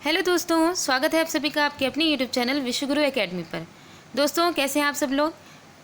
Hello दोस्तों, स्वागत है आप सभी का आपके अपने यूट्यूब चैनल विश्वगुरु एकेडमी पर। दोस्तों, कैसे हैं आप सब लोग।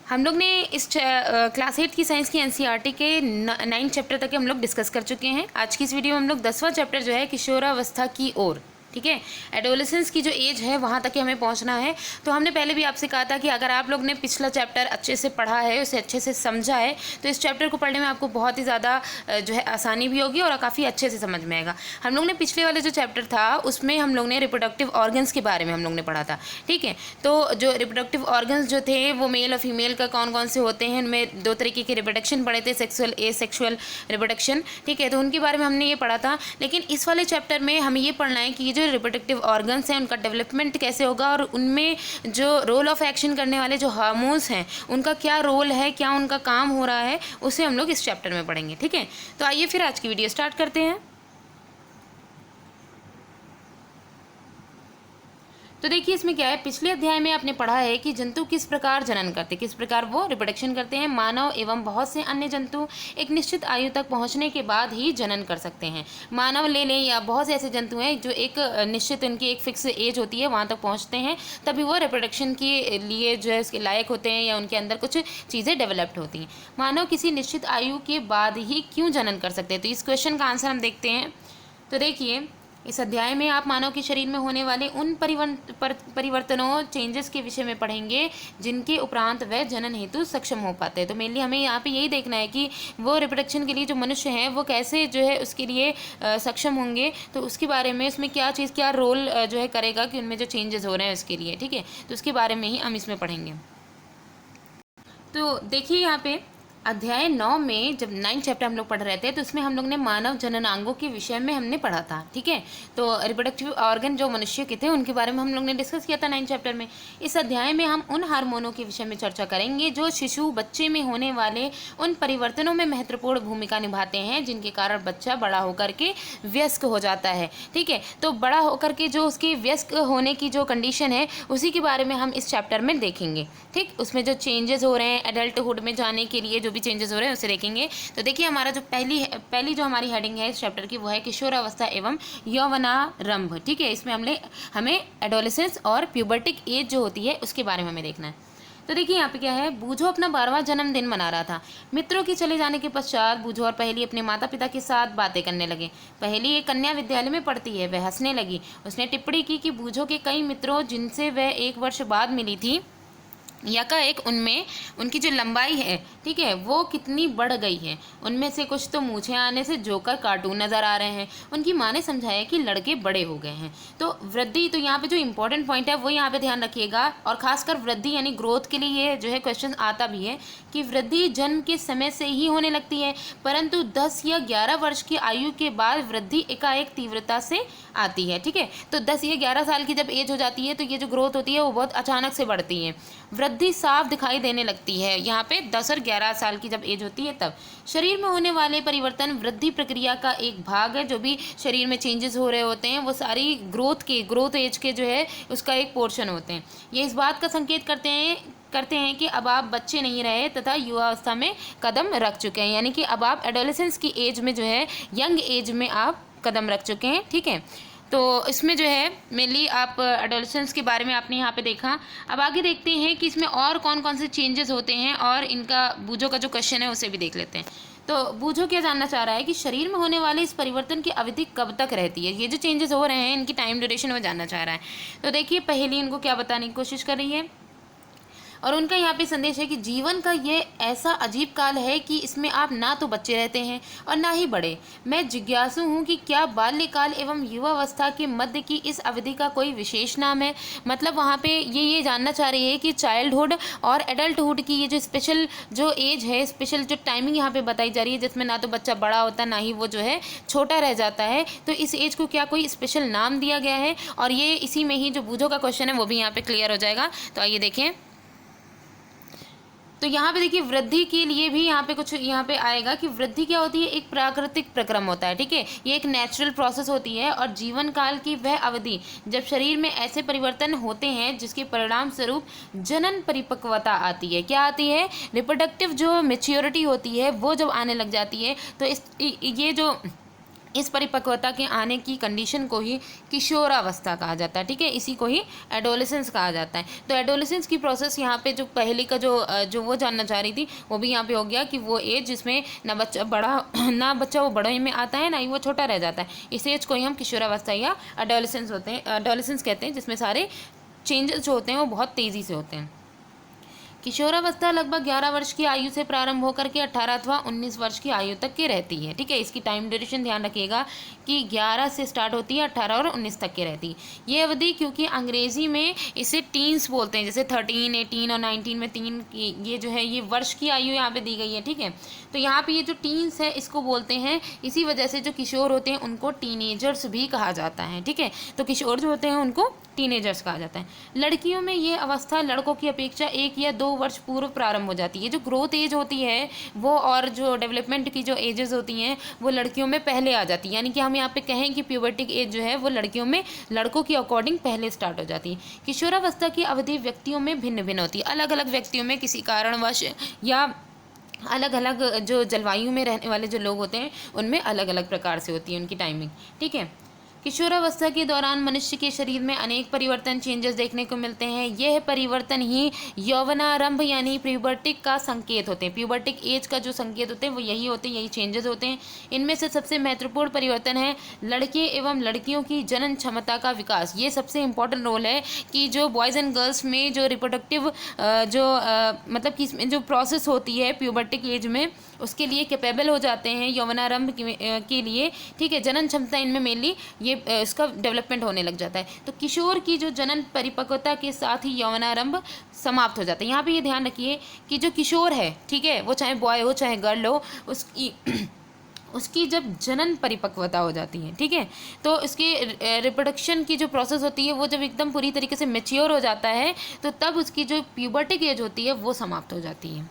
हम लोग ने इस क्लास 8 की साइंस की एनसीईआरटी के 9 चैप्टर तक हम लोग डिस्कस कर चुके हैं। आज की इस वीडियो में हम लोग 10वां चैप्टर जो है किशोरावस्था की ओर, ठीक है, एडोलेसेंस की जो एज है वहाँ तक ही हमें पहुँचना है। तो हमने पहले भी आपसे कहा था कि अगर आप लोग ने पिछला चैप्टर अच्छे से पढ़ा है, उसे अच्छे से समझा है, तो इस चैप्टर को पढ़ने में आपको बहुत ही ज़्यादा जो है आसानी भी होगी और काफ़ी अच्छे से समझ में आएगा। हम लोग ने पिछले वाले जो चैप्टर था उसमें हम लोग ने रिप्रोडक्टिव ऑर्गन्स के बारे में हम लोग ने पढ़ा था, ठीक है। तो जो रिप्रोडक्टिव ऑर्गन्स जो थे वो मेल और फीमेल का कौन कौन से होते हैं, उनमें 2 तरीके के रिप्रोडक्शन पढ़े थे, सेक्सुअल एसेक्सुअल रिप्रोडक्शन, ठीक है। तो उनके बारे में हमने ये पढ़ा था। लेकिन इस वाले चैप्टर में हमें ये पढ़ना है कि ये जो रिप्रोडक्टिव ऑर्गन्स हैं उनका डेवलपमेंट कैसे होगा और उनमें जो रोल ऑफ एक्शन करने वाले जो हार्मोन्स हैं उनका क्या रोल है, क्या उनका काम हो रहा है, उसे हम लोग इस चैप्टर में पढ़ेंगे, ठीक है। तो आइए फिर आज की वीडियो स्टार्ट करते हैं। तो देखिए इसमें क्या है, पिछले अध्याय में आपने पढ़ा है कि जंतु किस प्रकार जनन करते हैं, किस प्रकार वो रिप्रोडक्शन करते हैं। मानव एवं बहुत से अन्य जंतु एक निश्चित आयु तक पहुंचने के बाद ही जनन कर सकते हैं। मानव ले लें या बहुत से ऐसे जंतु हैं जो एक निश्चित उनकी एक फिक्स एज होती है, वहाँ तक पहुँचते हैं, तभी वो रिप्रोडक्शन के लिए जो है उसके लायक होते हैं या उनके अंदर कुछ चीज़ें डेवलप्ड होती हैं। मानव किसी निश्चित आयु के बाद ही क्यों जनन कर सकते हैं, तो इस क्वेश्चन का आंसर हम देखते हैं। तो देखिए इस अध्याय में आप मानव के शरीर में होने वाले उन परिवर्तनों चेंजेस के विषय में पढ़ेंगे जिनके उपरांत वह जनन हेतु सक्षम हो पाते हैं। तो मेनली हमें यहाँ पे यही देखना है कि वो रिप्रोडक्शन के लिए जो मनुष्य हैं वो कैसे जो है उसके लिए सक्षम होंगे, तो उसके बारे में उसमें क्या चीज़ क्या रोल जो है करेगा कि उनमें जो चेंजेस हो रहे हैं उसके लिए, ठीक है। तो उसके बारे में ही हम इसमें पढ़ेंगे। तो देखिए यहाँ पे अध्याय 9 में जब 9 चैप्टर हम लोग पढ़ रहे थे तो उसमें हम लोग ने मानव जननांगों के विषय में हमने पढ़ा था, ठीक है। तो रिप्रोडक्टिव ऑर्गन जो मनुष्य के थे उनके बारे में हम लोग ने डिस्कस किया था 9 चैप्टर में। इस अध्याय में हम उन हार्मोनों के विषय में चर्चा करेंगे जो शिशु बच्चे में होने वाले उन परिवर्तनों में महत्वपूर्ण भूमिका निभाते हैं जिनके कारण बच्चा बड़ा होकर के वयस्क हो जाता है, ठीक है। तो बड़ा होकर के जो उसके वयस्क होने की जो कंडीशन है उसी के बारे में हम इस चैप्टर में देखेंगे, ठीक। उसमें जो चेंजेस हो रहे हैं एडल्टहुड में जाने के लिए जो भी चेंजेस हो रहे हैं उसे देखेंगे। तो देखिए हमारा जो पहली जो हमारी हेडिंग है इस चैप्टर की वो है किशोरावस्था एवं यौवनारंभ, ठीक है। इसमें हमें एडोलेसेंस और प्यूबर्टिक एज जो होती है उसके बारे में हमें देखना है। तो देखिए यहाँ पे क्या है, बूझो अपना 12वां जन्मदिन मना रहा था। मित्रों के चले जाने के पश्चात बूझो और पहेली अपने माता पिता के साथ बातें करने लगे। पहेली एक कन्या विद्यालय में पढ़ती है, वह हंसने लगी। उसने टिप्पणी की कि बूझो के कई मित्रों जिनसे वह 1 वर्ष बाद मिली थी यकाएक उनमें उनकी जो लंबाई है, ठीक है, वो कितनी बढ़ गई है। उनमें से कुछ तो मूछें आने से जोकर कार्टून नज़र आ रहे हैं। उनकी माँ ने समझाया कि लड़के बड़े हो गए हैं। तो वृद्धि, तो यहाँ पे जो इंपॉर्टेंट पॉइंट है वो यहाँ पे ध्यान रखिएगा, और खासकर वृद्धि यानी ग्रोथ के लिए ये जो है क्वेश्चन आता भी है कि वृद्धि जन्म के समय से ही होने लगती है, परंतु 10 या 11 वर्ष की आयु के बाद वृद्धि एकाएक तीव्रता से आती है, ठीक है। तो 10 या 11 साल की जब एज हो जाती है तो ये जो ग्रोथ होती है वो बहुत अचानक से बढ़ती है। वृद्धि साफ दिखाई देने लगती है यहाँ पे 10 और 11 साल की जब एज होती है तब। शरीर में होने वाले परिवर्तन वृद्धि प्रक्रिया का एक भाग है। जो भी शरीर में चेंजेस हो रहे होते हैं वो सारी ग्रोथ एज के जो है उसका एक पोर्शन होते हैं। ये इस बात का संकेत करते हैं कि अब आप बच्चे नहीं रहे तथा युवावस्था में कदम रख चुके हैं, यानी कि अब आप एडोलेसेंस की एज में जो है यंग एज में आप कदम रख चुके हैं, ठीक है। तो इसमें जो है मेनली आप एडोलेसेंस के बारे में आपने यहाँ पे देखा। अब आगे देखते हैं कि इसमें और कौन कौन से चेंजेस होते हैं और इनका बूझो का जो क्वेश्चन है उसे भी देख लेते हैं। तो बूझो क्या जानना चाह रहा है कि शरीर में होने वाले इस परिवर्तन की अवधि कब तक रहती है, ये जो चेंजेस हो रहे हैं इनकी टाइम ड्यूरेशन वो जानना चाह रहा है। तो देखिए पहली इनको क्या बताने की कोशिश कर रही है, और उनका यहाँ पे संदेश है कि जीवन का ये ऐसा अजीब काल है कि इसमें आप ना तो बच्चे रहते हैं और ना ही बड़े। मैं जिज्ञासु हूँ कि क्या बाल्यकाल एवं युवावस्था के मध्य की इस अवधि का कोई विशेष नाम है। मतलब वहाँ पे ये जानना चाह रही है कि चाइल्डहुड और एडल्टहुड की ये जो स्पेशल जो एज है, स्पेशल जो टाइमिंग यहाँ पे बताई जा रही है जिसमें ना तो बच्चा बड़ा होता ना ही वो जो है छोटा रह जाता है, तो इस एज को क्या कोई स्पेशल नाम दिया गया है। और ये इसी में ही जो बूझो का क्वेश्चन है वो भी यहाँ पे क्लियर हो जाएगा। तो आइए देखें। तो यहाँ पे देखिए वृद्धि के लिए भी यहाँ पे कुछ यहाँ पे आएगा कि वृद्धि क्या होती है, एक प्राकृतिक प्रक्रम होता है, ठीक है। ये एक नेचुरल प्रोसेस होती है और जीवन काल की वह अवधि जब शरीर में ऐसे परिवर्तन होते हैं जिसके परिणाम स्वरूप जनन परिपक्वता आती है। क्या आती है, रिप्रोडक्टिव जो मेच्योरिटी होती है वो जब आने लग जाती है। तो ये जो इस परिपक्वता के आने की कंडीशन को ही किशोरावस्था कहा जाता है, ठीक है, इसी को ही एडोलेसेंस कहा जाता है। तो एडोलेसेंस की प्रोसेस यहाँ पे जो पहले का जो वो जानना चाह रही थी वो भी यहाँ पे हो गया कि वो एज जिसमें ना बच्चा बड़ा ना बच्चा वो बड़े में आता है ना ही वो छोटा रह जाता है, इस एज को ही हम किशोरावस्था या एडोलेसेंस होते हैं एडोलेसेंस कहते हैं, जिसमें सारे चेंजेस जो होते हैं वो बहुत तेज़ी से होते हैं। किशोरावस्था लगभग 11 वर्ष की आयु से प्रारंभ होकर के 18 अथवा 19 वर्ष की आयु तक की रहती है, ठीक है। इसकी टाइम ड्यूरेशन ध्यान रखिएगा कि 11 से स्टार्ट होती है, 18 और 19 तक की रहती है ये अवधि, क्योंकि अंग्रेजी में इसे टीन्स बोलते हैं, जैसे 13, 18 और 19 में तीन ये जो है ये वर्ष की आयु यहाँ पे दी गई है, ठीक है। तो यहाँ पे ये जो टीन्स है इसको बोलते हैं, इसी वजह से जो किशोर होते हैं उनको टीनेजर्स भी कहा जाता है, ठीक है। तो किशोर जो होते हैं उनको टीनेजर्स कहा जाता है। लड़कियों में ये अवस्था लड़कों की अपेक्षा 1 या 2 वर्ष पूर्व प्रारंभ हो जाती है। जो ग्रोथ एज होती है वो और जो डेवलपमेंट की जो एजेस होती हैं वो लड़कियों में पहले आ जाती है, यानी कि हम यहाँ पे कहें कि प्यूबर्टिक एज जो है वो लड़कियों में लड़कों की अकॉर्डिंग पहले स्टार्ट हो जाती है। किशोरावस्था की अवधि व्यक्तियों में भिन्न भिन्न होती है, अलग अलग व्यक्तियों में किसी कारणवश या अलग अलग जो जलवायु में रहने वाले जो लोग होते हैं उनमें अलग अलग प्रकार से होती है उनकी टाइमिंग, ठीक है। किशोरावस्था के दौरान मनुष्य के शरीर में अनेक परिवर्तन चेंजेस देखने को मिलते हैं। यह परिवर्तन ही यौवनारंभ यानी प्यूबर्टिक का संकेत होते हैं। प्यूबर्टिक एज का जो संकेत होते हैं वो यही होते हैं, यही चेंजेस होते हैं। इनमें से सबसे महत्वपूर्ण परिवर्तन है लड़के एवं लड़कियों की जनन क्षमता का विकास। ये सबसे इम्पोर्टेंट रोल है कि जो बॉयज़ एंड गर्ल्स में जो रिप्रोडक्टिव मतलब कि इसमें जो प्रोसेस होती है प्यूबर्टिक एज में उसके लिए कैपेबल हो जाते हैं यौवनारंभ के लिए, ठीक है। जनन क्षमता इनमें मेनली ये इसका डेवलपमेंट होने लग जाता है। तो किशोर की जो जनन परिपक्वता के साथ ही यौवनारंभ समाप्त हो जाता है। यहाँ पे ये ध्यान रखिए कि जो किशोर है, ठीक है, वो चाहे बॉय हो चाहे गर्ल हो, उसकी जब जनन परिपक्वता हो जाती है, ठीक है, तो उसकी रिप्रोडक्शन की जो प्रोसेस होती है वो जब एकदम पूरी तरीके से मैच्योर हो जाता है तो तब उसकी जो प्यूबर्टिक एज होती है वो समाप्त हो जाती है।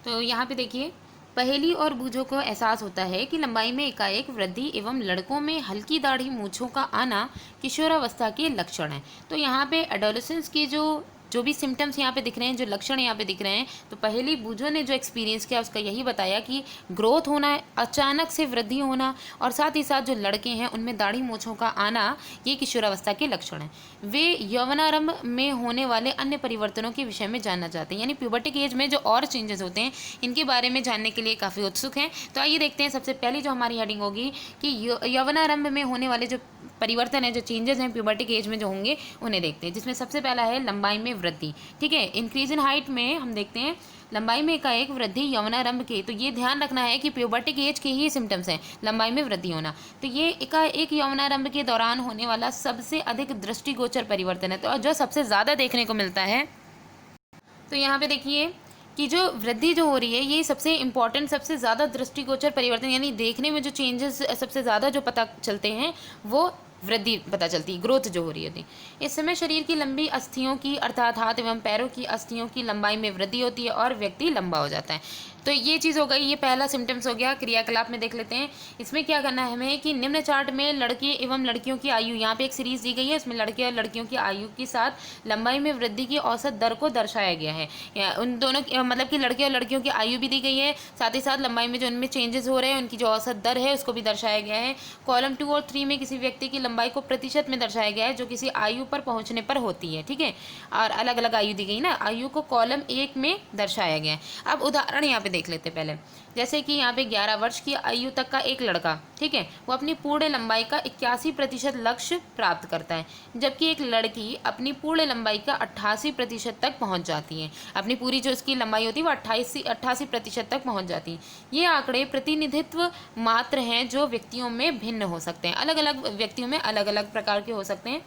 तो यहाँ पे देखिए पहेली और बूझों को एहसास होता है कि लंबाई में एकाएक वृद्धि एवं लड़कों में हल्की दाढ़ी मूंछों का आना किशोरावस्था के लक्षण हैं। तो यहाँ पे एडोलेसेंस की जो भी सिम्टम्स यहाँ पे दिख रहे हैं, जो लक्षण यहाँ पे दिख रहे हैं, तो पहली बूझों ने जो एक्सपीरियंस किया उसका यही बताया कि ग्रोथ होना, अचानक से वृद्धि होना और साथ ही साथ जो लड़के हैं उनमें दाढ़ी मूंछों का आना, ये किशोरावस्था के लक्षण हैं। वे यौवनारंभ में होने वाले अन्य परिवर्तनों के विषय में जानना चाहते हैं, यानी प्यूबर्टिक एज में जो और चेंजेस होते हैं इनके बारे में जानने के लिए काफ़ी उत्सुक हैं। तो आइए देखते हैं सबसे पहली जो हमारी हेडिंग होगी कि यौवनारंभ में होने वाले जो परिवर्तन है, जो चेंजेस हैं प्यूबर्टिक एज में जो होंगे उन्हें देखते हैं, जिसमें सबसे पहला है लंबाई में वृद्धि, ठीक है। इंक्रीज इन हाइट में हम देखते हैं लंबाई में एकाएक वृद्धि यौवनारंभ के, तो ये ध्यान रखना है कि प्यूबर्टिक एज के ही सिम्टम्स हैं लंबाई में वृद्धि होना। तो ये एकाएक यौवनारंभ के दौरान होने वाला सबसे अधिक दृष्टिगोचर परिवर्तन है, तो जो सबसे ज़्यादा देखने को मिलता है। तो यहाँ पे देखिए कि जो वृद्धि जो हो रही है ये सबसे इम्पॉर्टेंट, सबसे ज़्यादा दृष्टिगोचर परिवर्तन, यानी देखने में जो चेंजेस सबसे ज़्यादा जो पता चलते हैं वो वृद्धि पता चलती है, ग्रोथ जो हो रही होती है। इस समय शरीर की लंबी अस्थियों की अर्थात हाथ एवं पैरों की अस्थियों की लंबाई में वृद्धि होती है और व्यक्ति लंबा हो जाता है। तो ये चीज़ हो गई, ये पहला सिम्टम्स हो गया। क्रियाकलाप में देख लेते हैं, इसमें क्या करना है हमें कि निम्न चार्ट में लड़के एवं लड़कियों की आयु, यहाँ पे एक सीरीज दी गई है, इसमें लड़के और लड़कियों की आयु के साथ लंबाई में वृद्धि की औसत दर को दर्शाया गया है। उन दोनों मतलब कि लड़के और लड़कियों की आयु भी दी गई है, साथ ही साथ लंबाई में जो उनमें चेंजेस हो रहे हैं उनकी जो औसत दर है उसको भी दर्शाया गया है। कॉलम 2 और 3 में किसी व्यक्ति की लंबाई को प्रतिशत में दर्शाया गया है जो किसी आयु पर पहुँचने पर होती है, ठीक है। और अलग अलग आयु दी गई ना, आयु को कॉलम 1 में दर्शाया गया है। अब उदाहरण यहाँ पे देख लेते हैं पहले, जैसे कि यहाँ पे 11 वर्ष की आयु तक का एक लड़का, ठीक है, वो अपनी पूर्ण लंबाई का 81% लक्ष्य प्राप्त करता है, जबकि एक लड़की अपनी पूर्ण लंबाई का 88% तक पहुँच जाती है। अपनी पूरी जो इसकी लंबाई होती है वो 88% तक पहुँच जाती है। ये आंकड़े प्रतिनिधित्व मात्र हैं जो व्यक्तियों में भिन्न हो सकते हैं, अलग अलग व्यक्तियों में अलग अलग प्रकार के हो सकते हैं।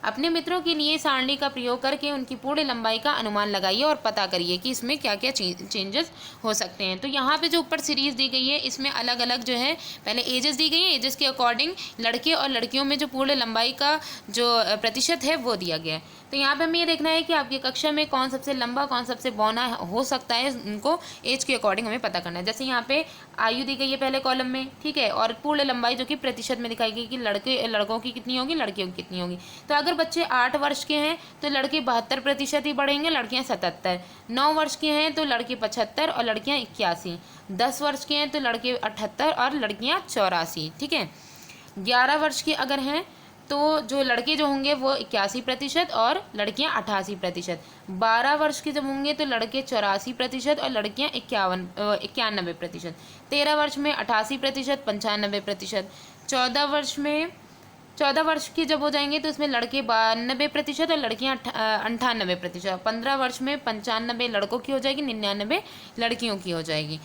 अपने मित्रों के लिए सारणी का प्रयोग करके उनकी पूर्ण लंबाई का अनुमान लगाइए और पता करिए कि इसमें क्या क्या चेंजेस हो सकते हैं। तो यहाँ पे जो ऊपर सीरीज दी गई है इसमें अलग अलग जो है पहले एजेस दी गई है, एजेस के अकॉर्डिंग लड़के और लड़कियों में जो पूर्ण लंबाई का जो प्रतिशत है वो दिया गया है। तो यहाँ पे हमें ये देखना है कि आपकी कक्षा में कौन सबसे लंबा कौन सबसे बौना हो सकता है, उनको एज के अकॉर्डिंग हमें पता करना है। जैसे यहाँ पे आयु दी गई है पहले कॉलम में, ठीक है, और पूर्ण लंबाई जो कि प्रतिशत में दिखाई गई कि लड़कों की कितनी होगी, लड़कियों की कितनी होगी। तो अगर अगर बच्चे 8 वर्ष के हैं तो लड़के 72% ही बढ़ेंगे, लड़कियां 77। 9 वर्ष के हैं तो लड़के 75 और लड़कियां 81। 10 वर्ष के हैं तो लड़के 78 और लड़कियां 84। ठीक है। 11 वर्ष के अगर हैं तो जो लड़के जो होंगे वो 81% और लड़कियां 88%। 12 वर्ष के जब होंगे तो लड़के 84% और लड़कियां 91%। 13 वर्ष में 88%, 95%। 14 वर्ष के जब हो जाएंगे तो इसमें लड़के 92% और लड़कियां 98%। 15 वर्ष में 95 लड़कों की हो जाएगी, 99 लड़कियों की हो जाएगी।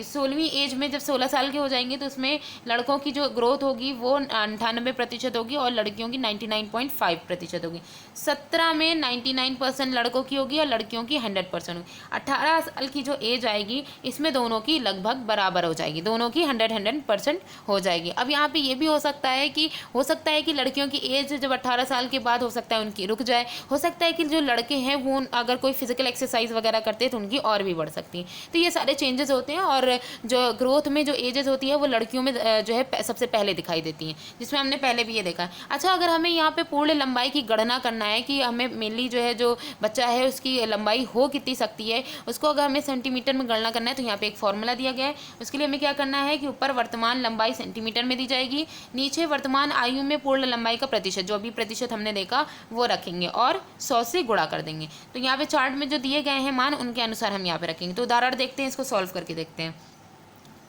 16वीं एज में जब 16 साल के हो जाएंगे तो उसमें लड़कों की जो ग्रोथ होगी वो 98% होगी और लड़कियों की 99.5% होगी। 17 में 99% लड़कों की होगी और लड़कियों की 100% होगी। 18 साल की जो एज आएगी इसमें दोनों की लगभग बराबर हो जाएगी, दोनों की 100% हो जाएगी। अब यहाँ पे ये भी हो सकता है कि लड़कियों की एज जब 18 साल के बाद हो सकता है उनकी रुक जाए, हो सकता है कि जो लड़के हैं वो अगर कोई फिजिकल एक्सरसाइज वगैरह करते हैं तो उनकी और भी बढ़ सकती है। तो ये सारे चेंजेस होते हैं और जो ग्रोथ में जो एजेस होती है वो लड़कियों में जो है सबसे पहले दिखाई देती हैं, जिसमें हमने पहले भी ये देखा है। अच्छा, अगर हमें यहाँ पे पूर्ण लंबाई की गणना करना है कि हमें मेनली जो है जो बच्चा है उसकी लंबाई हो कितनी सकती है, उसको अगर हमें सेंटीमीटर में गणना करना है तो यहाँ पे एक फॉर्मूला दिया गया है। उसके लिए हमें क्या करना है कि ऊपर वर्तमान लंबाई सेंटीमीटर में दी जाएगी, नीचे वर्तमान आयु में पूर्ण लंबाई का प्रतिशत, जो अभी प्रतिशत हमने देखा वो रखेंगे और 100 से गुणा कर देंगे। तो यहाँ पे चार्ट में जो दिए गए हैं मान उनके अनुसार हम यहाँ पे रखेंगे। तो उदाहरण देखते हैं, इसको सॉल्व करके देखते हैं।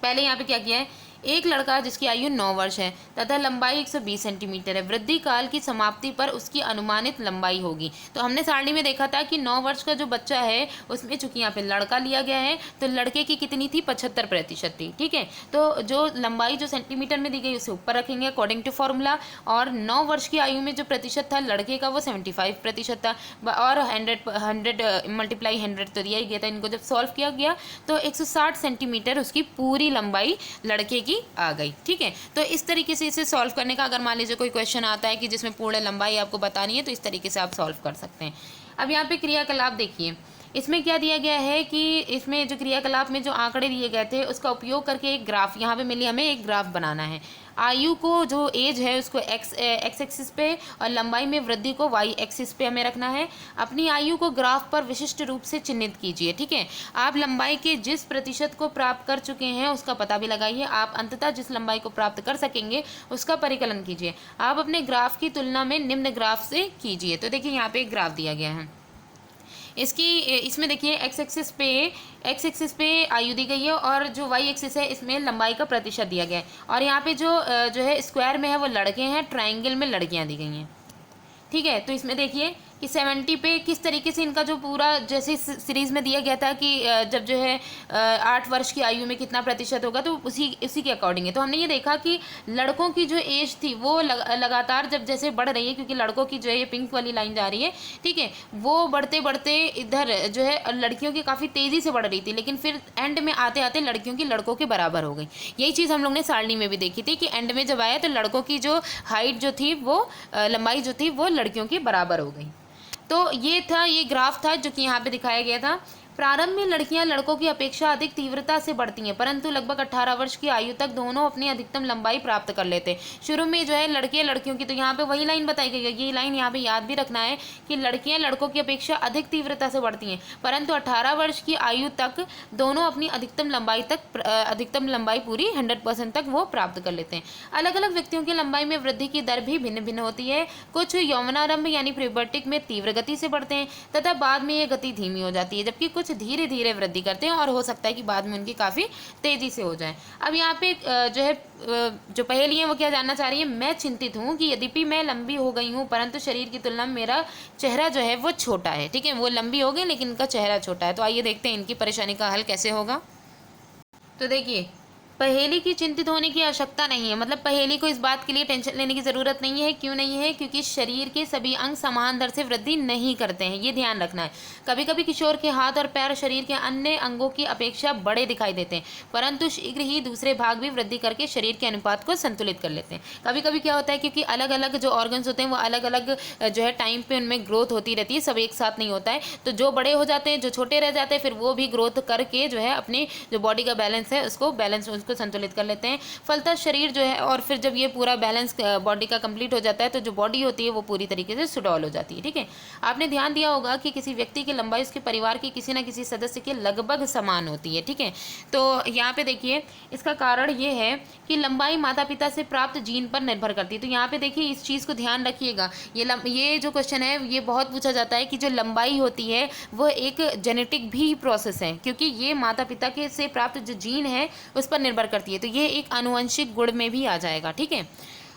पहले यहाँ पे क्या किया है, एक लड़का जिसकी आयु 9 वर्ष है तथा लंबाई 120 सेंटीमीटर है, वृद्धि काल की समाप्ति पर उसकी अनुमानित लंबाई होगी। तो हमने सारणी में देखा था कि 9 वर्ष का जो बच्चा है उसमें चूंकि यहाँ पे लड़का लिया गया है तो लड़के की कितनी थी, 75% थी। ठीक है, तो जो लंबाई जो सेंटीमीटर में दी गई उसे ऊपर रखेंगे अकॉर्डिंग टू फॉर्मूला, और 9 वर्ष की आयु में जो प्रतिशत था लड़के का वो 75% था और 100 मल्टीप्लाई 100 तो दिया ही गया था। इनको जब सॉल्व किया गया तो 160 सेंटीमीटर उसकी पूरी लंबाई लड़के आ गई। ठीक है, तो इस तरीके से इसे सॉल्व करने का, अगर मान लीजिए कोई क्वेश्चन आता है कि जिसमें पूर्ण लंबाई आपको बतानी है तो इस तरीके से आप सॉल्व कर सकते हैं। अब यहाँ पे क्रियाकलाप देखिए, इसमें क्या दिया गया है कि इसमें जो क्रियाकलाप में जो आंकड़े दिए गए थे उसका उपयोग करके एक ग्राफ, यहाँ पे मिली हमें एक ग्राफ बनाना है। आयु को जो एज है उसको एक्स एक्सिस पे और लंबाई में वृद्धि को वाई एक्सिस पे हमें रखना है। अपनी आयु को ग्राफ पर विशिष्ट रूप से चिन्हित कीजिए। ठीक है, आप लंबाई के जिस प्रतिशत को प्राप्त कर चुके हैं उसका पता भी लगाइए। आप अंततः जिस लंबाई को प्राप्त कर सकेंगे उसका परिकलन कीजिए। आप अपने ग्राफ की तुलना में निम्न ग्राफ से कीजिए। तो देखिए यहाँ पे एक ग्राफ दिया गया है, इसमें देखिए एक्स एक्सिस पे आयु दी गई है और जो वाई एक्सिस है इसमें लंबाई का प्रतिशत दिया गया है, और यहाँ पे जो है स्क्वायर में है वो लड़के हैं, ट्रायंगल में लड़कियाँ दी गई हैं। ठीक है, तो इसमें देखिए कि 70 पे किस तरीके से इनका जो पूरा जैसे सीरीज़ में दिया गया था कि जब जो है 8 वर्ष की आयु में कितना प्रतिशत होगा तो उसी के अकॉर्डिंग है। तो हमने ये देखा कि लड़कों की जो एज थी वो लगातार जब जैसे बढ़ रही है, क्योंकि लड़कों की जो है ये पिंक वाली लाइन जा रही है, ठीक है, वो बढ़ते बढ़ते इधर जो है लड़कियों की काफ़ी तेज़ी से बढ़ रही थी, लेकिन फिर एंड में आते आते लड़कियों की लड़कों के बराबर हो गई। यही चीज़ हम लोग ने सारणी में भी देखी थी कि एंड में जब आया तो लड़कों की जो हाइट जो थी वो लंबाई जो थी वो लड़कियों की बराबर हो गई। तो ये ग्राफ था जो कि यहाँ पे दिखाया गया था। प्रारंभ में लड़कियां लड़कों की अपेक्षा अधिक तीव्रता से बढ़ती हैं, परंतु लगभग 18 वर्ष की आयु तक दोनों अपनी अधिकतम लंबाई प्राप्त कर लेते हैं। शुरू में जो है लड़के लड़कियों की, तो यहाँ पे वही लाइन बताई गई है, ये लाइन यहाँ पे याद भी रखना है कि लड़कियां लड़कों की अपेक्षा अधिक तीव्रता से बढ़ती हैं, परंतु 18 वर्ष की आयु तक दोनों अपनी अधिकतम लंबाई पूरी 100% तक वो प्राप्त कर लेते हैं। अलग अलग व्यक्तियों की लंबाई में वृद्धि की दर भी भिन्न भिन्न होती है। कुछ यौवनारंभ यानी प्यूबर्टिक में तीव्र गति से बढ़ते हैं तथा बाद में ये गति धीमी हो जाती है, जबकि कुछ धीरे धीरे वृद्धि करते हैं और हो सकता है कि बाद में उनकी काफ़ी तेज़ी से हो जाए। अब यहाँ पे जो है जो पहेली है वो क्या जानना चाह रही है, मैं चिंतित हूँ कि यद्यपि मैं लंबी हो गई हूँ परंतु शरीर की तुलना में मेरा चेहरा जो है वो छोटा है। ठीक है, वो लंबी हो गई लेकिन इनका चेहरा छोटा है। तो आइए देखते हैं इनकी परेशानी का हल कैसे होगा। तो देखिए, पहेली की चिंतित होने की आवश्यकता नहीं है, मतलब पहेली को इस बात के लिए टेंशन लेने की ज़रूरत नहीं है। क्यों नहीं है? क्योंकि शरीर के सभी अंग समान दर से वृद्धि नहीं करते हैं, ये ध्यान रखना है। कभी कभी किशोर के हाथ और पैर शरीर के अन्य अंगों की अपेक्षा बड़े दिखाई देते हैं, परंतु शीघ्र ही दूसरे भाग भी वृद्धि करके शरीर के अनुपात को संतुलित कर लेते हैं। कभी कभी क्या होता है, क्योंकि अलग अलग जो ऑर्गन्स होते हैं वो अलग अलग जो है टाइम पे उनमें ग्रोथ होती रहती है, सब एक साथ नहीं होता है। तो जो बड़े हो जाते हैं, जो छोटे रह जाते हैं, फिर वो भी ग्रोथ करके जो है अपने जो बॉडी का बैलेंस है उसको को संतुलित कर लेते हैं। फलतः शरीर जो है, और फिर जब ये पूरा बैलेंस बॉडी का कंप्लीट हो जाता है तो जो बॉडी होती है वो पूरी तरीके से सुडौल हो जाती है। ठीक है, आपने ध्यान दिया होगा कि किसी व्यक्ति की लंबाई उसके परिवार के किसी न किसी सदस्य के लगभग समान होती है। ठीक है, तो यहाँ पे देखिए इसका कारण ये है कि लंबाई माता पिता से प्राप्त जीन पर निर्भर करती है। तो यहाँ पे देखिए इस चीज़ को ध्यान रखिएगा, ये जो क्वेश्चन है ये बहुत पूछा जाता है कि जो लंबाई होती है वो एक जेनेटिक भी प्रोसेस है, क्योंकि ये माता पिता के से प्राप्त जो जीन है उस पर निर्भर करती है। तो ये एक आनुवंशिक गुण में भी आ जाएगा। ठीक है,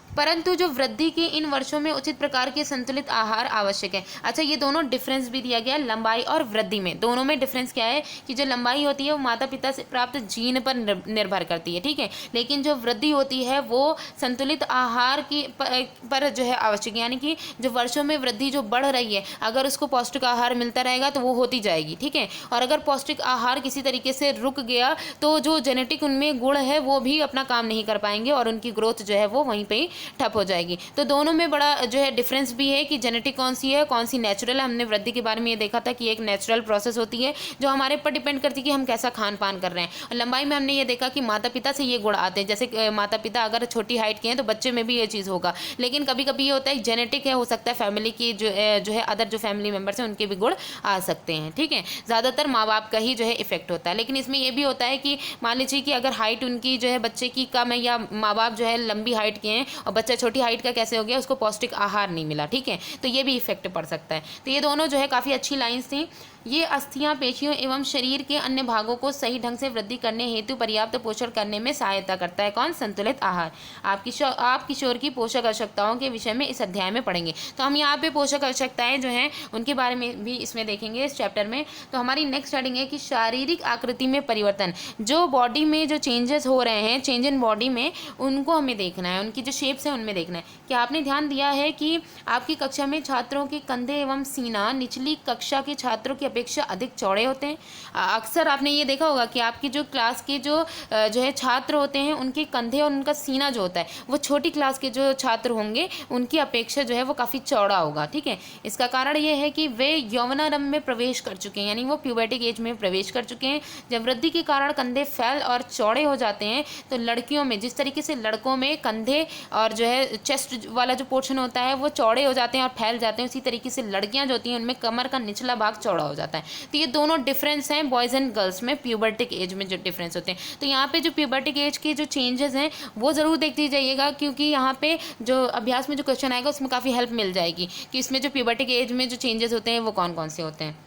परंतु जो वृद्धि के इन वर्षों में उचित प्रकार के संतुलित आहार आवश्यक है। अच्छा, ये दोनों डिफरेंस भी दिया गया है, लंबाई और वृद्धि में। दोनों में डिफरेंस क्या है कि जो लंबाई होती है वो माता पिता से प्राप्त जीन पर निर्भर करती है। ठीक है, लेकिन जो वृद्धि होती है वो संतुलित आहार की पर जो है आवश्यक, यानी कि जो वर्षों में वृद्धि जो बढ़ रही है, अगर उसको पौष्टिक आहार मिलता रहेगा तो वो होती जाएगी। ठीक है, और अगर पौष्टिक आहार किसी तरीके से रुक गया तो जो जेनेटिक उनमें गुण है वो भी अपना काम नहीं कर पाएंगे और उनकी ग्रोथ जो है वो वहीं पर ठप हो जाएगी। तो दोनों में बड़ा जो है डिफरेंस भी है कि जेनेटिक कौन सी है, कौन सी नेचुरल है। हमने वृद्धि के बारे में ये देखा था कि एक नेचुरल प्रोसेस होती है जो हमारे पर डिपेंड करती है कि हम कैसा खान पान कर रहे हैं। और लंबाई में हमने ये देखा कि माता पिता से ये गुण आते हैं, जैसे माता पिता अगर छोटी हाइट के हैं तो बच्चे में भी ये चीज़ होगा। लेकिन कभी कभी ये होता है जेनेटिक है, हो सकता है फैमिली की जो है अदर जो फैमिली मेम्बर्स हैं उनके भी गुण आ सकते हैं। ठीक है, ज़्यादातर माँ बाप का ही जो है इफेक्ट होता है। लेकिन इसमें यह भी होता है कि मान लीजिए कि अगर हाइट उनकी जो है बच्चे की कम है या माँ बाप जो है लंबी हाइट के हैं और बच्चा छोटी हाइट का कैसे हो गया, उसको पौष्टिक आहार नहीं मिला। ठीक है, तो ये भी इफेक्ट पड़ सकता है। तो ये दोनों जो है काफ़ी अच्छी लाइंस थी। ये अस्थियां, पेशियों एवं शरीर के अन्य भागों को सही ढंग से वृद्धि करने हेतु पर्याप्त पोषण करने में सहायता करता है। कौन? संतुलित आहार। आप किशोर की पोषक आवश्यकताओं के विषय में इस अध्याय में पढ़ेंगे। तो हम यहाँ पे पोषक आवश्यकताएं जो हैं उनके बारे में भी इसमें देखेंगे इस चैप्टर में। तो हमारी नेक्स्ट हेडिंग है कि शारीरिक आकृति में परिवर्तन, जो बॉडी में जो चेंजेस हो रहे हैं, चेंज इन बॉडी में, उनको हमें देखना है, उनकी जो शेप्स हैं उनमें देखना है। क्या आपने ध्यान दिया है कि आपकी कक्षा में छात्रों के कंधे एवं सीना निचली कक्षा के छात्रों की अपेक्षा अधिक चौड़े होते हैं? अक्सर आपने ये देखा होगा कि आपकी जो क्लास के जो है छात्र होते हैं उनके कंधे और उनका सीना जो होता है वो छोटी क्लास के जो छात्र होंगे उनकी अपेक्षा जो है वो काफ़ी चौड़ा होगा। ठीक है, इसका कारण ये है कि वे यौवनारंभ में प्रवेश कर चुके हैं, यानी वो प्यूबर्टिक एज में प्रवेश कर चुके हैं। जब वृद्धि के कारण कंधे फैल और चौड़े हो जाते हैं तो लड़कियों में, जिस तरीके से लड़कों में कंधे और जो है चेस्ट वाला जो पोर्शन होता है वो चौड़े हो जाते हैं और फैल जाते हैं, उसी तरीके से लड़कियां जो होती हैं उनमें कमर का निचला भाग चौड़ा हो जाता है। तो ये दोनों डिफरेंस हैं बॉयज़ एंड गर्ल्स में, प्यूबर्टिक एज में जो डिफरेंस होते हैं। तो यहाँ पे जो प्यूबर्टिक एज के जो चेंजेस हैं वो ज़रूर देखते जाइएगा, क्योंकि यहाँ पे जो अभ्यास में जो क्वेश्चन आएगा उसमें काफ़ी हेल्प मिल जाएगी कि इसमें जो प्यूबर्टिक एज में जो चेंजेस होते हैं वो कौन कौन से होते हैं।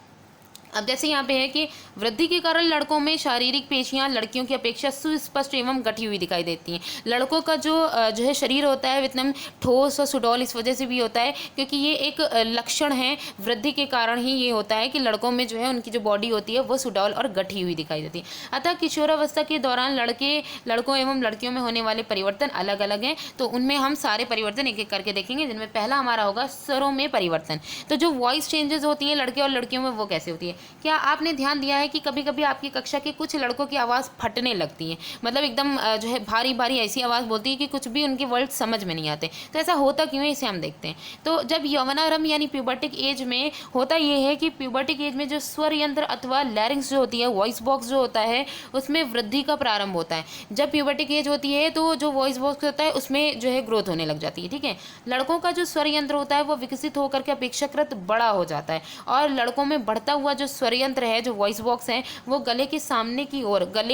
अब जैसे यहाँ पे है कि वृद्धि के कारण लड़कों में शारीरिक पेशियां लड़कियों की अपेक्षा सुस्पष्ट एवं गठी हुई दिखाई देती हैं। लड़कों का जो है शरीर होता है एकदम ठोस और सुडौल इस वजह से भी होता है क्योंकि ये एक लक्षण है, वृद्धि के कारण ही ये होता है कि लड़कों में जो है उनकी जो बॉडी होती है वो सुडौल और गठी हुई दिखाई देती है। अतः किशोरावस्था के दौरान लड़कों एवं लड़कियों में होने वाले परिवर्तन अलग अलग हैं। तो उनमें हम सारे परिवर्तन एक एक करके देखेंगे, जिनमें पहला हमारा होगा स्वरों में परिवर्तन। तो जो वॉइस चेंजेस होती है लड़के और लड़कियों में वो कैसे होती है? क्या आपने ध्यान दिया है कि कभी कभी आपकी कक्षा के कुछ लड़कों की आवाज़ फटने लगती है, मतलब एकदम जो है भारी भारी ऐसी आवाज़ बोलती है कि कुछ भी उनके वर्ड समझ में नहीं आते। तो ऐसा होता क्यों है, इसे हम देखते हैं। तो जब यौवनारंभ यानी प्यूबर्टिक एज में होता ये है कि प्यूबर्टिक एज में जो स्वर यंत्र अथवा लैरिंग्स जो होती है, वॉइस बॉक्स जो होता है, उसमें वृद्धि का प्रारंभ होता है। जब प्यूबर्टिक एज होती है तो जो वॉइस बॉक्स होता है उसमें जो है ग्रोथ होने लग जाती है। ठीक है, लड़कों का जो स्वर यंत्र होता है वो विकसित होकर के अपेक्षाकृत बड़ा हो जाता है और लड़कों में बढ़ता हुआ जो स्वर यंत्र है, जो वॉइस बॉक्स है, वो गले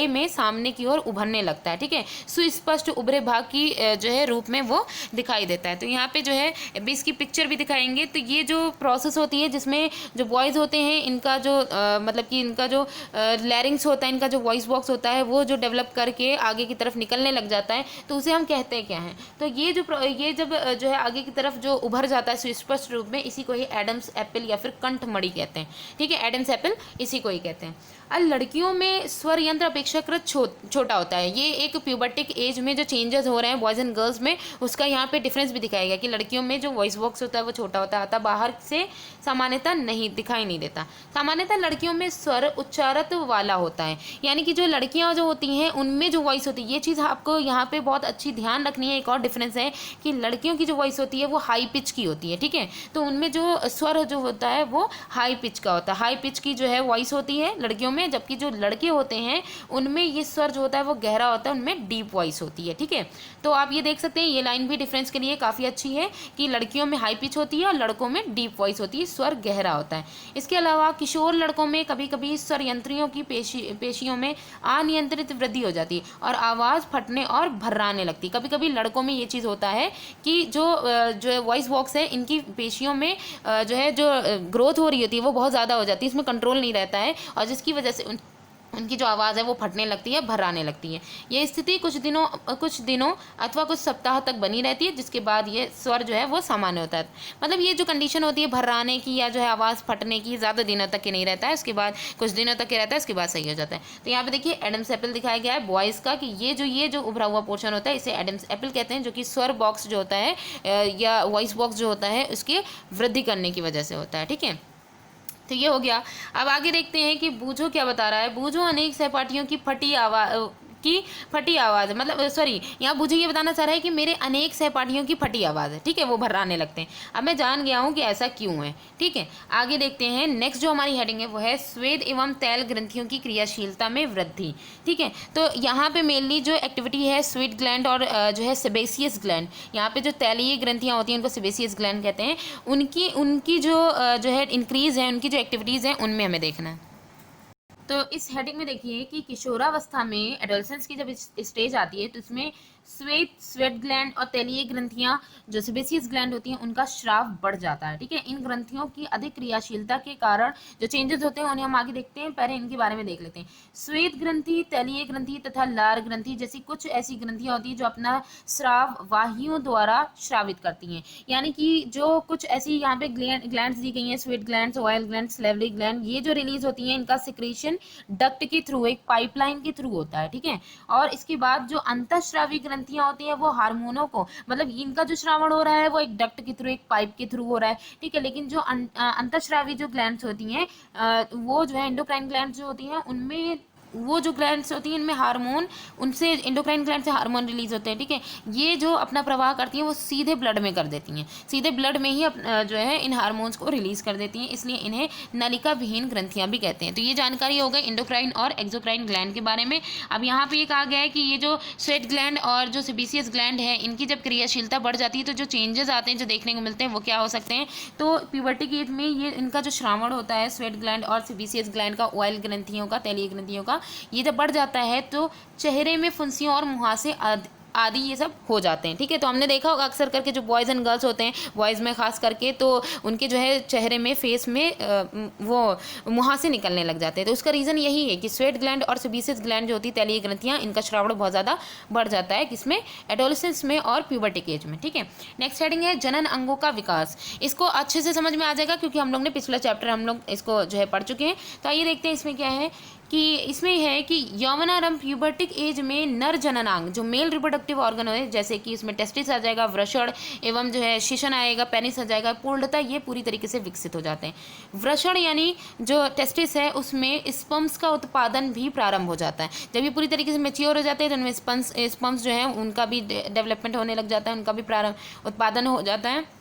में सामने की ओर उभरने लगता है। ठीक है, सुस्पष्ट उभरे भाग की जो है रूप में वो दिखाई देता है। तो यहाँ पे जो है अभी इसकी पिक्चर भी दिखाएंगे। तो ये जो प्रोसेस होती है जिसमें जो बॉयज़ होते हैं इनका जो मतलब कि इनका जो लैरिंग्स होता है, इनका जो वॉइस बॉक्स होता है वो जो डेवलप करके आगे की तरफ निकलने लग जाता है, तो उसे हम कहते हैं क्या है? तो ये जब जो है आगे की तरफ जो उभर जाता है सुस्पष्ट रूप में, इसी को ही एडम्स एप्पल या फिर कंठमणि कहते हैं। ठीक है, एडम्स एप्पल इसी को ही कहते हैं। और लड़कियों में स्वर यंत्र अपेक्षाकृत छोटा होता है। ये एक प्यूबर्टिक एज में जो चेंजेस हो रहे हैं बॉयज़ एंड गर्ल्स में, उसका यहाँ पे डिफरेंस भी दिखाएगा कि लड़कियों में जो वॉइस बॉक्स होता है वो छोटा होता है, अतः बाहर से सामान्यतः दिखाई नहीं देता। सामान्यतः लड़कियों में स्वर उच्चारत वाला होता है, यानी कि जो लड़कियाँ जो होती हैं उनमें जो वॉइस होती है, ये चीज़ आपको यहाँ पे बहुत अच्छी ध्यान रखनी है। एक और डिफरेंस है कि लड़कियों की जो वॉइस होती है वो हाई पिच की होती है। ठीक है, तो उनमें जो स्वर जो होता है वो हाई पिच का होता है, हाई पिच पिच की जो है वॉइस होती है लड़कियों में, जबकि जो लड़के होते हैं उनमें ये स्वर जो होता है वो गहरा होता है, उनमें डीप वॉइस होती है। ठीक है, तो आप ये देख सकते हैं ये लाइन भी डिफरेंस के लिए काफ़ी अच्छी है कि लड़कियों में हाई पिच होती है और लड़कों में डीप वॉइस होती है, स्वर गहरा होता है। इसके अलावा किशोर लड़कों में कभी कभी स्वर यंत्रियों की पेशियों में अनियंत्रित वृद्धि हो जाती है और आवाज़ फटने और भर्राने लगती है। कभी कभी लड़कों में ये चीज़ होता है कि जो वॉइस बॉक्स है इनकी पेशियों में जो ग्रोथ हो रही होती है वो बहुत ज़्यादा हो जाती है, इसमें कंट्रोल नहीं रहता है और जिसकी वजह से उनकी जो आवाज़ है वो फटने लगती है, भर्राने लगती है। ये स्थिति कुछ दिनों अथवा कुछ सप्ताह तक बनी रहती है, जिसके बाद ये स्वर जो है वो सामान्य होता है। मतलब ये जो कंडीशन होती है भर्राने की या जो है आवाज़ फटने की, ज़्यादा दिनों तक के नहीं रहता है, उसके बाद कुछ दिनों तक के रहता है, उसके बाद सही हो जाता है। तो यहाँ पे देखिए एडम्स एप्पल दिखाया गया है वॉइस का कि ये जो उभरा हुआ पोर्शन होता है इसे एडम्स एप्पल कहते हैं, जो कि स्वर बॉक्स जो होता है या वॉइस बॉक्स जो होता है उसके वृद्धि करने की वजह से होता है। ठीक है, तो ये हो गया। अब आगे देखते हैं कि बूझो क्या बता रहा है। बूझो अनेक सहपाठियों की फटी आवाज़ है, मतलब सॉरी यहाँ बूझो ये बताना चाह रहा है कि मेरे अनेक सहपाठियों की फटी आवाज़ है। ठीक है, वो भर्राने लगते हैं। अब मैं जान गया हूँ कि ऐसा क्यों है। ठीक है, आगे देखते हैं। नेक्स्ट जो हमारी हेडिंग है वो है स्वेद एवं तैल ग्रंथियों की क्रियाशीलता में वृद्धि। ठीक है, तो यहाँ पे मेनली जो एक्टिविटी है स्वेट ग्लैंड और जो है सेबेसियस ग्लैंड, यहाँ पे जो तैलीय ग्रंथियाँ होती हैं उनको सेबेसियस ग्लैंड कहते हैं, उनकी जो है इंक्रीज़ है, उनकी जो एक्टिविटीज़ हैं उनमें हमें देखना है। तो इस हेडिंग में देखिए कि किशोरावस्था में एडोलसेंस की जब स्टेज आती है तो इसमें स्वेट ग्लैंड और तैलीय ग्रंथियां जो सेबेसियस ग्लैंड होती हैं उनका स्राव बढ़ जाता है। ठीक है, इन ग्रंथियों की अधिक क्रियाशीलता के कारण जो चेंजेस होते हैं उन्हें हम आगे देखते हैं, पहले इनके बारे में देख लेते हैं। श्वेत ग्रंथि, तैलीय ग्रंथि तथा लार ग्रंथि जैसी कुछ ऐसी ग्रंथियां होती हैं जो अपना स्राव वाहियों द्वारा श्रावित करती हैं। यानी कि जो कुछ ऐसी यहाँ पे ग्लैंड्स दी गई हैं, sweat glands, oil gland, salivary gland, ये जो रिलीज होती हैं इनका सिक्रीशन डक्ट के थ्रू, एक पाइपलाइन के थ्रू होता है। ठीक है, और इसके बाद जो अंतःस्रावी ग्रंथियां होती हैं वो हार्मोनों को, मतलब इनका जो श्रावण हो रहा है वो एक डक्ट के थ्रू, एक पाइप के थ्रू हो रहा है। ठीक है, लेकिन जो अंतःस्रावी जो ग्लैंड्स होती हैं वो जो है एंडोक्राइन ग्लैंड्स जो होती हैं उनमें वो जो ग्लैंड्स होती हैं इनमें हार्मोन, उनसे एंडोक्राइन ग्लैंड से हार्मोन रिलीज होते हैं। ठीक है, ये जो अपना प्रवाह करती हैं वो सीधे ब्लड में कर देती हैं, सीधे ब्लड में ही जो है इन हार्मोन्स को रिलीज कर देती हैं, इसलिए इन्हें नलिका विहीन ग्रंथियां भी कहते हैं। तो ये जानकारी हो गई इंडोक्राइन और एक्सोक्राइन ग्लैंड के बारे में। अब यहाँ पे ये कहा गया है कि ये जो स्वेट ग्लैंड और जो सेबेसियस ग्लैंड है इनकी जब क्रियाशीलता बढ़ जाती है तो जो चेंजेस आते हैं, जो देखने को मिलते हैं वो क्या हो सकते हैं। तो प्यूबर्टी की एज में ये इनका जो श्रावण होता है स्वेट ग्लैंड और सेबेसियस ग्लैंड का, ऑयल ग्रंथियों का, तैलीय ग्रंथियों का, ये जब बढ़ जाता है तो चेहरे में फुंसियों और मुहासे आदि ये सब हो जाते हैं। ठीक है, तो हमने देखा होगा अक्सर करके जो बॉयज़ एंड गर्ल्स होते हैं, बॉयज़ में खास करके, तो उनके जो है चेहरे में, फेस में वो मुहासे निकलने लग जाते हैं। तो उसका रीज़न यही है कि स्वेट ग्लैंड और सेबेसियस ग्लैंड जो होती है तैलीय ग्रंथियाँ, इनका श्रावण बहुत ज़्यादा बढ़ जाता है, किसमें, एडोलेसेंस में और प्यूबर्टी एज में। ठीक है, नेक्स्ट हेडिंग है जनन अंगों का विकास। इसको अच्छे से समझ में आ जाएगा क्योंकि हम लोग ने पिछला चैप्टर हम लोग इसको जो है पढ़ चुके हैं। तो आइए देखते हैं इसमें क्या है कि इसमें है कि यौवनारंभ प्यूबर्टिक एज में नर जननांग जो मेल रिप्रोडक्टिव ऑर्गन है, जैसे कि इसमें टेस्टिस आ जाएगा, वृषण एवं जो है शिशन आएगा, पेनिस आ जाएगा, पूर्णतः ये पूरी तरीके से विकसित हो जाते हैं। वृषण यानी जो टेस्टिस है उसमें स्पर्म्स का उत्पादन भी प्रारंभ हो जाता है। जब ये पूरी तरीके से मैच्योर हो जाते हैं तो उनमें स्पर्म्स जो है उनका भी डेवलपमेंट होने लग जाता है, उनका भी प्रारंभ उत्पादन हो जाता है।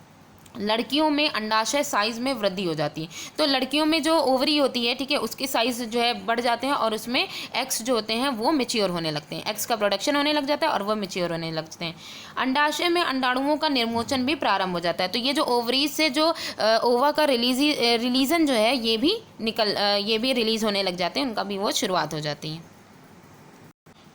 लड़कियों में अंडाशय साइज में वृद्धि हो जाती है, तो लड़कियों में जो ओवरी होती है, ठीक है, उसके साइज जो है बढ़ जाते हैं और उसमें एग्स जो होते हैं वो मेच्योर होने लगते हैं, एग्स का प्रोडक्शन होने लग जाता है और वो मेच्योर होने लगते हैं। अंडाशय में अंडाणुओं का निर्मोचन भी प्रारंभ हो जाता है, तो ये जो ओवरीज से जो ओवा का रिलीजन जो है ये भी रिलीज होने लग जाते हैं, उनका भी वो शुरुआत हो जाती है।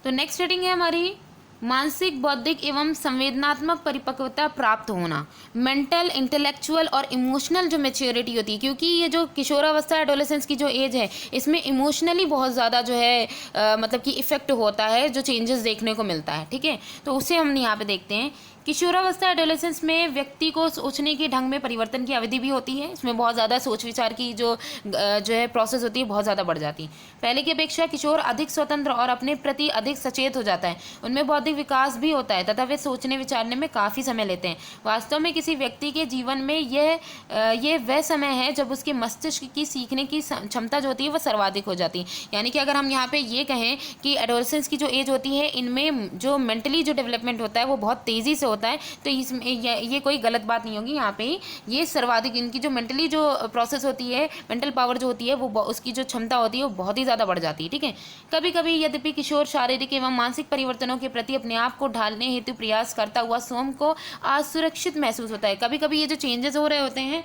तो नेक्स्ट हेडिंग है हमारी मानसिक, बौद्धिक एवं संवेदनात्मक परिपक्वता प्राप्त होना, मेंटल, इंटेलेक्चुअल और इमोशनल जो मैच्योरिटी होती है, क्योंकि ये जो किशोरावस्था एडोलेसेंस की जो एज है इसमें इमोशनली बहुत ज़्यादा जो है मतलब कि इफेक्ट होता है, जो चेंजेस देखने को मिलता है। ठीक है, तो उसे हम यहाँ पे देखते हैं। किशोरावस्था एडोलेसेंस में व्यक्ति को सोचने के ढंग में परिवर्तन की अवधि भी होती है, इसमें बहुत ज़्यादा सोच विचार की जो है प्रोसेस होती है बहुत ज़्यादा बढ़ जाती है। पहले की अपेक्षा किशोर अधिक स्वतंत्र और अपने प्रति अधिक सचेत हो जाता है, उनमें बौद्धिक विकास भी होता है तथा वे सोचने विचारने में काफ़ी समय लेते हैं। वास्तव में किसी व्यक्ति के जीवन में ये वह समय है जब उसके मस्तिष्क की सीखने की क्षमता जो होती है वह सर्वाधिक हो जाती है। यानी कि अगर हम यहाँ पे ये कहें कि एडोलेसेंस की जो एज होती है इनमें जो मेंटली जो डेवलपमेंट होता है वो बहुत तेज़ी से होता है, तो इसमें ये कोई गलत बात नहीं होगी। यहाँ पे ही ये सर्वाधिक इनकी जो मेंटली जो प्रोसेस होती है, मेंटल पावर जो होती है, वो उसकी जो क्षमता होती है वो बहुत ही ज़्यादा बढ़ जाती है। ठीक है, कभी कभी यद्यपि किशोर शारीरिक एवं मानसिक परिवर्तनों के प्रति अपने आप को ढालने हेतु प्रयास करता हुआ स्वयं को असुरक्षित महसूस होता है। कभी कभी ये जो चेंजेस हो रहे होते हैं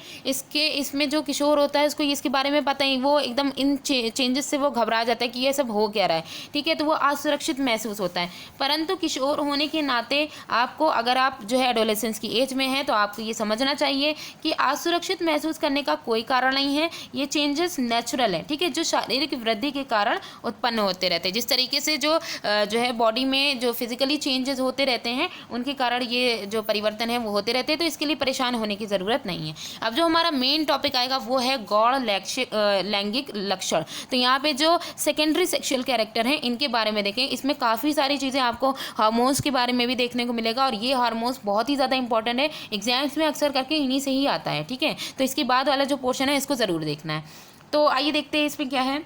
इसमें जो किशोर होता है उसको इसके बारे में पता ही, वो एकदम इन चेंजेस से वो घबरा जाता है कि ये सब हो क्या रहा है। ठीक है, तो वो असुरक्षित महसूस होता है। परंतु किशोर होने के नाते आपको, अगर आप जो है एडोलेसेंस की एज में हैं, तो आपको ये समझना चाहिए कि असुरक्षित महसूस करने का कोई कारण नहीं है। ये चेंजेस नेचुरल है। ठीक है, जो शारीरिक वृद्धि के कारण उत्पन्न होते रहते हैं। जिस तरीके से जो है बॉडी में जो फिजिकली चेंजेस होते रहते हैं, उनके कारण ये जो परिवर्तन है वो होते रहते हैं, तो इसके लिए परेशान होने की ज़रूरत नहीं है। अब जो हमारा मेन टॉपिक आएगा वो है गौण लैंगिक लक्षण। तो यहाँ पे जो सेकेंडरी सेक्सुअल कैरेक्टर हैं इनके बारे में देखें। इसमें काफ़ी सारी चीज़ें आपको हार्मोन्स के बारे में भी देखने को मिलेगा, और ये हार्मोन्स बहुत ही ज़्यादा इंपॉर्टेंट है, एग्जाम्स में अक्सर करके इन्हीं से ही आता है। ठीक है, तो इसके बाद वाला जो पोर्शन है इसको ज़रूर देखना है। तो आइए देखते हैं इसमें क्या है।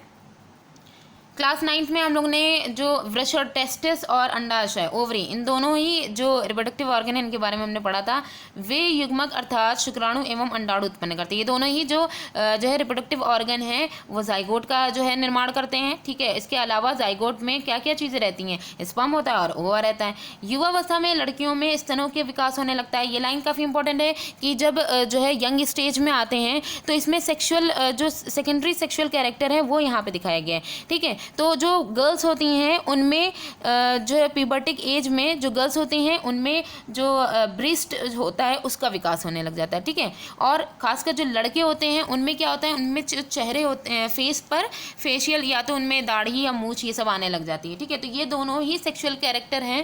क्लास 9th में हम लोग ने जो वृषण, टेस्टिस और अंडाशय, ओवरी, इन दोनों ही जो रिप्रोडक्टिव ऑर्गन है इनके बारे में हमने पढ़ा था। वे युग्मक अर्थात शुक्राणु एवं अंडाणु उत्पन्न करते हैं। ये दोनों ही जो है रिप्रोडक्टिव ऑर्गन है वो जाइगोट का जो है निर्माण करते हैं। ठीक है, इसके अलावा जाइगोट में क्या क्या चीज़ें रहती हैं, स्पर्म होता है और ओवा रहता है। युवावस्था में लड़कियों में स्तनों के विकास होने लगता है। ये लाइन काफ़ी इंपॉर्टेंट है कि जब जो है यंग स्टेज में आते हैं तो इसमें सेक्शुअल जो सेकेंडरी सेक्शुअल कैरेक्टर है वो यहाँ पे दिखाया गया है। ठीक है, तो जो गर्ल्स होती हैं उनमें जो है प्यूबर्टिक एज में जो गर्ल्स होती हैं उनमें जो ब्रेस्ट होता है उसका विकास होने लग जाता है। ठीक है, और खासकर जो लड़के होते हैं उनमें क्या होता है, उनमें जो चेहरे होते हैं, फेस पर फेशियल या तो उनमें दाढ़ी या मूछ ये सब आने लग जाती है। ठीक है, तो ये दोनों ही सेक्सुअल कैरेक्टर हैं,